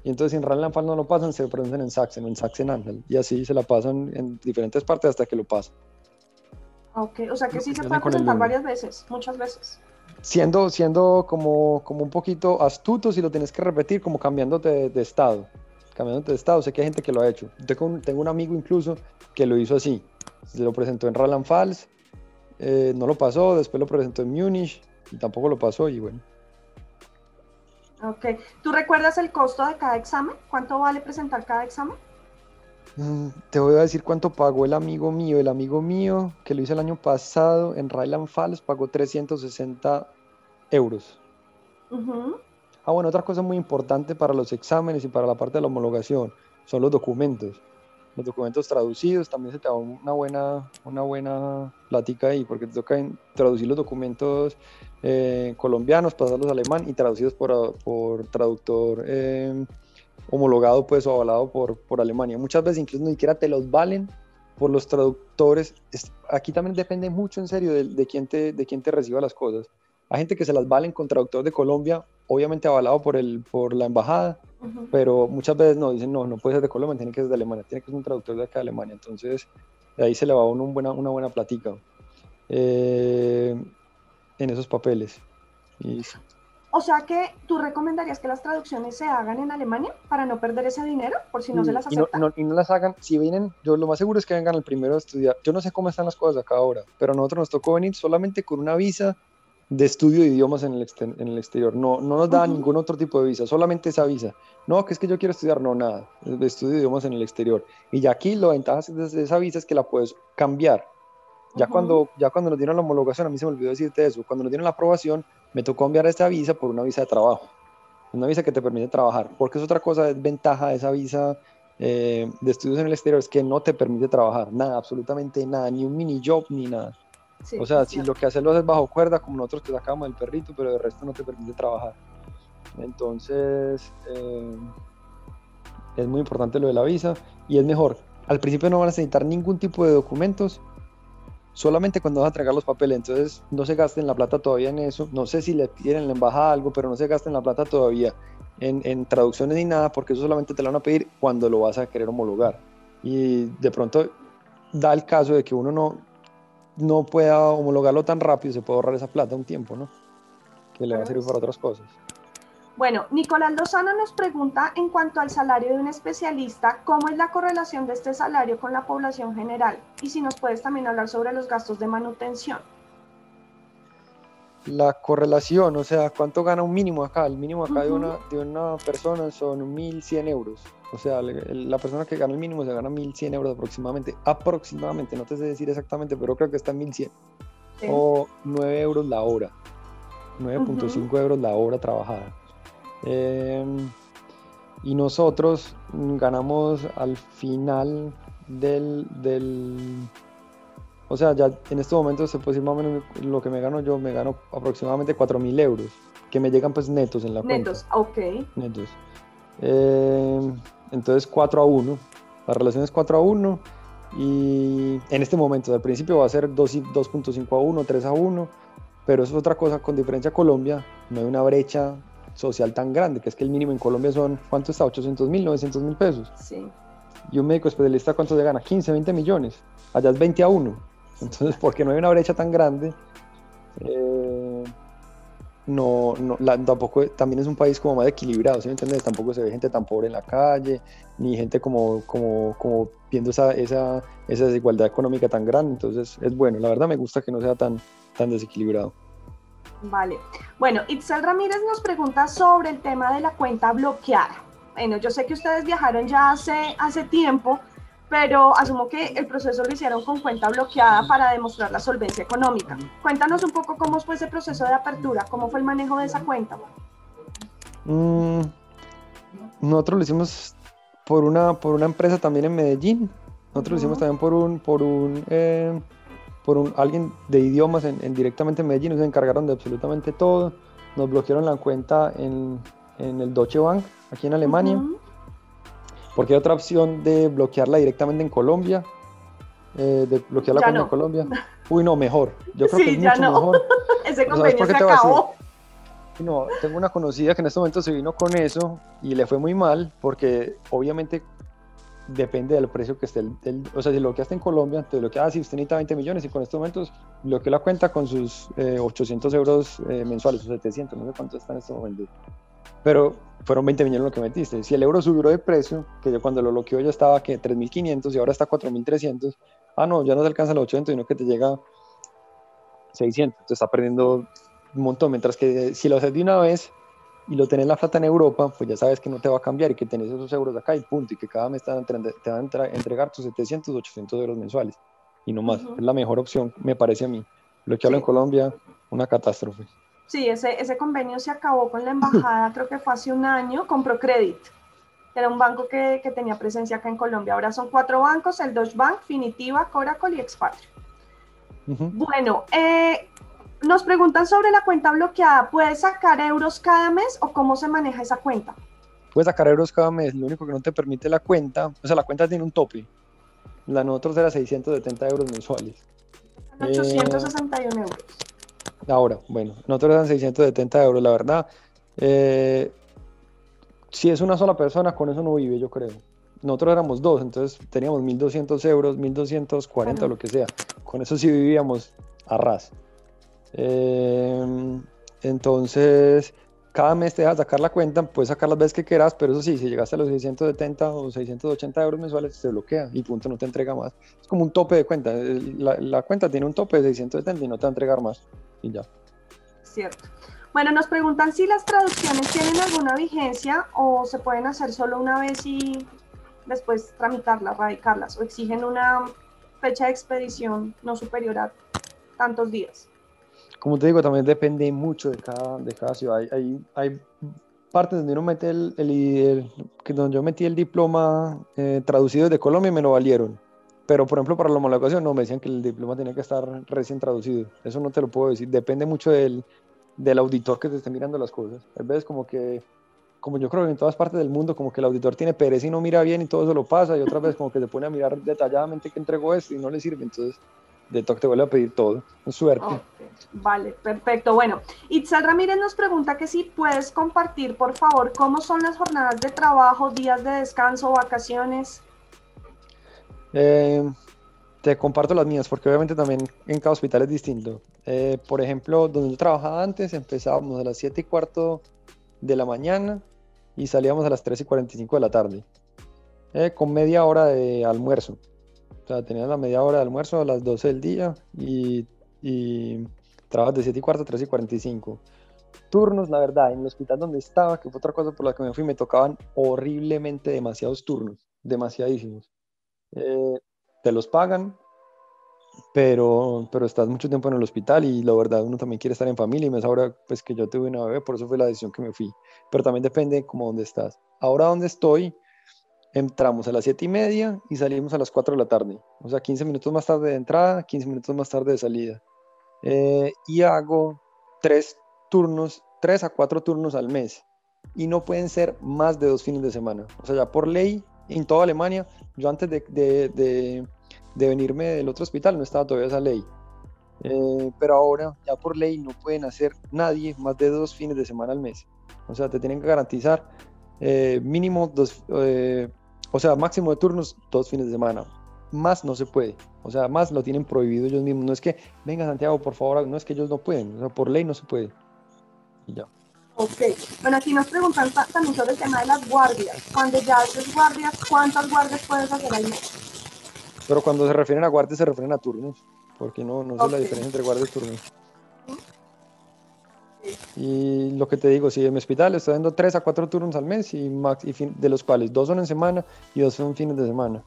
Y entonces si en Rheinland-Pfalz no lo pasan, se presentan en Sachsen o en Sachsen-Anhalt. Y así se la pasan en diferentes partes hasta que lo pasan. Ok, o sea que Lo sí que se hacen puede con el presentar lunes. varias veces, muchas veces. Siendo como un poquito astuto si lo tienes que repetir, como cambiándote de estado. Cambiándote de estado, sé que hay gente que lo ha hecho. Tengo un amigo incluso que lo hizo así. Se lo presentó en Rheinland-Pfalz, no lo pasó, después lo presentó en Múnich y tampoco lo pasó y bueno. Ok, ¿tú recuerdas el costo de cada examen? ¿Cuánto vale presentar cada examen? Te voy a decir cuánto pagó el amigo mío. El amigo mío que lo hizo el año pasado en Rheinland-Pfalz pagó 360 euros. Uh -huh. Ah, bueno, otra cosa muy importante para los exámenes y para la parte de la homologación son los documentos. Los documentos traducidos, también se te da una buena plática ahí, porque te toca traducir los documentos colombianos, pasarlos a alemán y traducidos por traductor homologado pues o avalado por Alemania. Muchas veces incluso ni siquiera te los valen por los traductores. Aquí también depende mucho en serio de quién te reciba las cosas. Hay gente que se las valen con traductor de Colombia, obviamente avalado por la embajada, Uh -huh. pero muchas veces no, dicen no puede ser de Colombia, tiene que ser de Alemania, tiene que ser un traductor de acá de Alemania. Entonces, de ahí se le va a uno una buena plática eh, en esos papeles. Y sí. O sea que tú recomendarías que las traducciones se hagan en Alemania para no perder ese dinero por si no se las Y no, acepta. y no las hagan, si vienen, yo lo más seguro es que vengan al primero a estudiar. Yo no sé cómo están las cosas acá ahora, pero a nosotros nos tocó venir solamente con una visa de estudio de idiomas en el exterior. No nos da ningún otro tipo de visa, solamente esa visa. No, que es que yo quiero estudiar, no, nada, de estudio de idiomas en el exterior. Y ya aquí la ventaja de esa visa es que la puedes cambiar. Ya cuando nos dieron la homologación, a mí se me olvidó decirte eso, cuando nos dieron la aprobación, me tocó enviar esta visa por una visa de trabajo, una visa que te permite trabajar, porque es otra cosa, es ventaja de esa visa de estudios en el exterior, es que no te permite trabajar, nada, absolutamente nada, ni un mini job, ni nada. Sí, o sea, si lo que haces lo haces bajo cuerda, como nosotros que sacamos el perrito, pero el resto no te permite trabajar. Entonces, es muy importante lo de la visa, y es mejor, al principio no van a necesitar ningún tipo de documentos, solamente cuando vas a entregar los papeles, entonces no se gasten la plata todavía en eso, no sé si le piden en la embajada algo, pero no se gasten la plata todavía en traducciones ni nada, porque eso solamente te lo van a pedir cuando lo vas a querer homologar, y de pronto da el caso de que uno no pueda homologarlo tan rápido, se puede ahorrar esa plata un tiempo, ¿no? Que le va a servir para otras cosas. Bueno, Nicolás Lozano nos pregunta en cuanto al salario de un especialista, ¿cómo es la correlación de este salario con la población general? Y si nos puedes también hablar sobre los gastos de manutención. La correlación, o sea, ¿cuánto gana un mínimo acá? El mínimo acá de una persona son 1.100 euros. O sea, la persona que gana el mínimo se gana 1.100 euros aproximadamente. Aproximadamente, no te sé decir exactamente, pero creo que está en 1.100. Sí. O 9 euros la hora. 9.5 euros la hora trabajada. Y nosotros ganamos al final o sea, ya en este momento se puede decir más o menos lo que me gano aproximadamente 4.000 euros, que me llegan pues netos en la cuenta. Netos, ok. Netos. Entonces 4-1, la relación es 4-1, y en este momento, al principio va a ser 2.5-1, 3-1, pero eso es otra cosa, con diferencia a Colombia, no hay una brecha social tan grande, que es que el mínimo en Colombia son, ¿cuánto está? 800.000, 900.000 pesos. Sí. Y un médico especialista, ¿cuánto se gana? 15, 20 millones. Allá es 20-1. Entonces, porque no hay una brecha tan grande, tampoco, también es un país como más equilibrado, ¿sí me entiendes? Tampoco se ve gente tan pobre en la calle, ni gente como viendo esa desigualdad económica tan grande. Entonces, es bueno. La verdad me gusta que no sea tan desequilibrado. Vale. Bueno, Itzel Ramírez nos pregunta sobre el tema de la cuenta bloqueada. Bueno, yo sé que ustedes viajaron ya hace tiempo, pero asumo que el proceso lo hicieron con cuenta bloqueada para demostrar la solvencia económica. Cuéntanos un poco cómo fue ese proceso de apertura, cómo fue el manejo de esa cuenta. Nosotros lo hicimos por una empresa también en Medellín. Nosotros lo hicimos también por alguien de idiomas directamente en Medellín. Nos encargaron de absolutamente todo. Nos bloquearon la cuenta en el Deutsche Bank, aquí en Alemania, porque hay otra opción de bloquearla directamente en Colombia, de bloquear la cuenta en Colombia. Uy, no, mejor. Yo creo que es mucho mejor. Ese convenio se acabó. No, tengo una conocida que en este momento se vino con eso y le fue muy mal, porque obviamente depende del precio que esté o sea, si lo bloqueaste en Colombia, te bloquea, si usted necesita 20 millones y con estos momentos bloqueó la cuenta con sus 800 euros mensuales o 700, no sé cuánto está en estos momentos, pero fueron 20 millones lo que metiste. Si el euro subió de precio, que yo cuando lo bloqueó ya estaba que 3.500 y ahora está 4.300, no, ya no te alcanza los 800, sino que te llega 600, te está perdiendo un montón, mientras que si lo haces de una vez y lo tenés la plata en Europa, pues ya sabes que no te va a cambiar y que tenés esos euros acá y punto, y que cada mes te van a entregar tus 700, 800 euros mensuales y no más. Es la mejor opción, me parece a mí. Bloquearlo en Colombia, una catástrofe. Sí, ese convenio se acabó con la embajada, creo que fue hace un año, con Procredit. Era un banco que tenía presencia acá en Colombia. Ahora son 4 bancos, el Deutsche Bank, Finitiva, Coracle y Expatria. Bueno, nos preguntan sobre la cuenta bloqueada. ¿Puedes sacar euros cada mes o cómo se maneja esa cuenta? Puedes sacar euros cada mes, lo único que no te permite la cuenta, o sea, la cuenta tiene un tope. La de nosotros era 670 euros mensuales. 861 euros. Ahora, bueno, nosotros eran 670 euros, la verdad. Si es una sola persona, con eso no vive, yo creo. Nosotros éramos 2, entonces teníamos 1.200 euros, 1.240, lo que sea. Con eso sí vivíamos a ras. Entonces, cada mes te dejas sacar la cuenta, puedes sacar las veces que quieras, pero eso sí, si llegaste a los 670 o 680 euros mensuales, se bloquea y punto, no te entrega más. Es como un tope de cuenta. La cuenta tiene un tope de 670 y no te va a entregar más. Y ya. cierto. Bueno, nos preguntan si las traducciones tienen alguna vigencia o se pueden hacer solo una vez y después tramitarlas, radicarlas, o exigen una fecha de expedición no superior a tantos días. Como te digo, también depende mucho de cada ciudad. Hay partes donde uno mete donde yo metí el diploma traducido desde Colombia y me lo valieron. Pero, por ejemplo, para la homologación no me decían que el diploma tenía que estar recién traducido. Eso no te lo puedo decir. Depende mucho del auditor que te esté mirando las cosas. A veces como yo creo que en todas partes del mundo, como que el auditor tiene pereza y no mira bien y todo eso lo pasa, y otras veces como que se pone a mirar detalladamente que entregó esto y no le sirve, entonces de toque te vuelve a pedir todo. Es suerte. Okay. Vale, perfecto. Bueno, Itzel Ramírez nos pregunta que si puedes compartir, por favor, cómo son las jornadas de trabajo, días de descanso, vacaciones. Te comparto las mías, porque obviamente también en cada hospital es distinto. Por ejemplo, donde yo trabajaba antes, empezábamos a las 7:15 de la mañana y salíamos a las 3:45 de la tarde, con media hora de almuerzo. O sea, tenías la media hora de almuerzo a las 12 del día y trabajas de 7:15 a 3:45. Turnos, la verdad, en el hospital donde estaba, que fue otra cosa por la que me fui, me tocaban horriblemente demasiados turnos, demasiadísimos. Te los pagan, pero estás mucho tiempo en el hospital y la verdad uno también quiere estar en familia y más ahora pues que yo tuve una bebé, por eso fue la decisión que me fui. Pero también depende como dónde estás. Ahora donde estoy, entramos a las 7:30 y salimos a las 4 de la tarde. O sea, 15 minutos más tarde de entrada, 15 minutos más tarde de salida. Y hago 3 a 4 turnos al mes. Y no pueden ser más de 2 fines de semana. O sea, ya por ley, en toda Alemania, yo antes de venirme del otro hospital no estaba todavía esa ley. Pero ahora, ya por ley, no pueden hacer nadie más de 2 fines de semana al mes. O sea, te tienen que garantizar mínimo o sea, máximo de turnos 2 fines de semana. Más no se puede. O sea, más lo tienen prohibido ellos mismos. No es que, venga Santiago, por favor, no es que ellos no pueden. O sea, por ley no se puede. Y ya. Ok, bueno, aquí nos preguntan también sobre el tema de las guardias. Cuando ya haces guardias, ¿cuántas guardias puedes hacer al mes? Pero cuando se refieren a guardias, se refieren a turnos. Porque no sé la Okay. diferencia entre guardias y turnos. Y lo que te digo, si en mi hospital estoy dando 3 a 4 turnos al mes de los cuales 2 son en semana y 2 son fines de semana.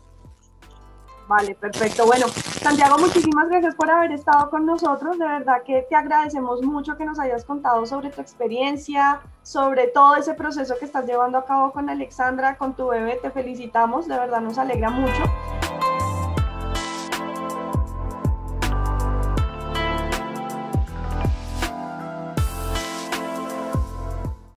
Vale, perfecto. Bueno, Santiago, muchísimas gracias por haber estado con nosotros. De verdad que te agradecemos mucho que nos hayas contado sobre tu experiencia, sobre todo ese proceso que estás llevando a cabo con Alexandra, con tu bebé. Te felicitamos, de verdad nos alegra mucho.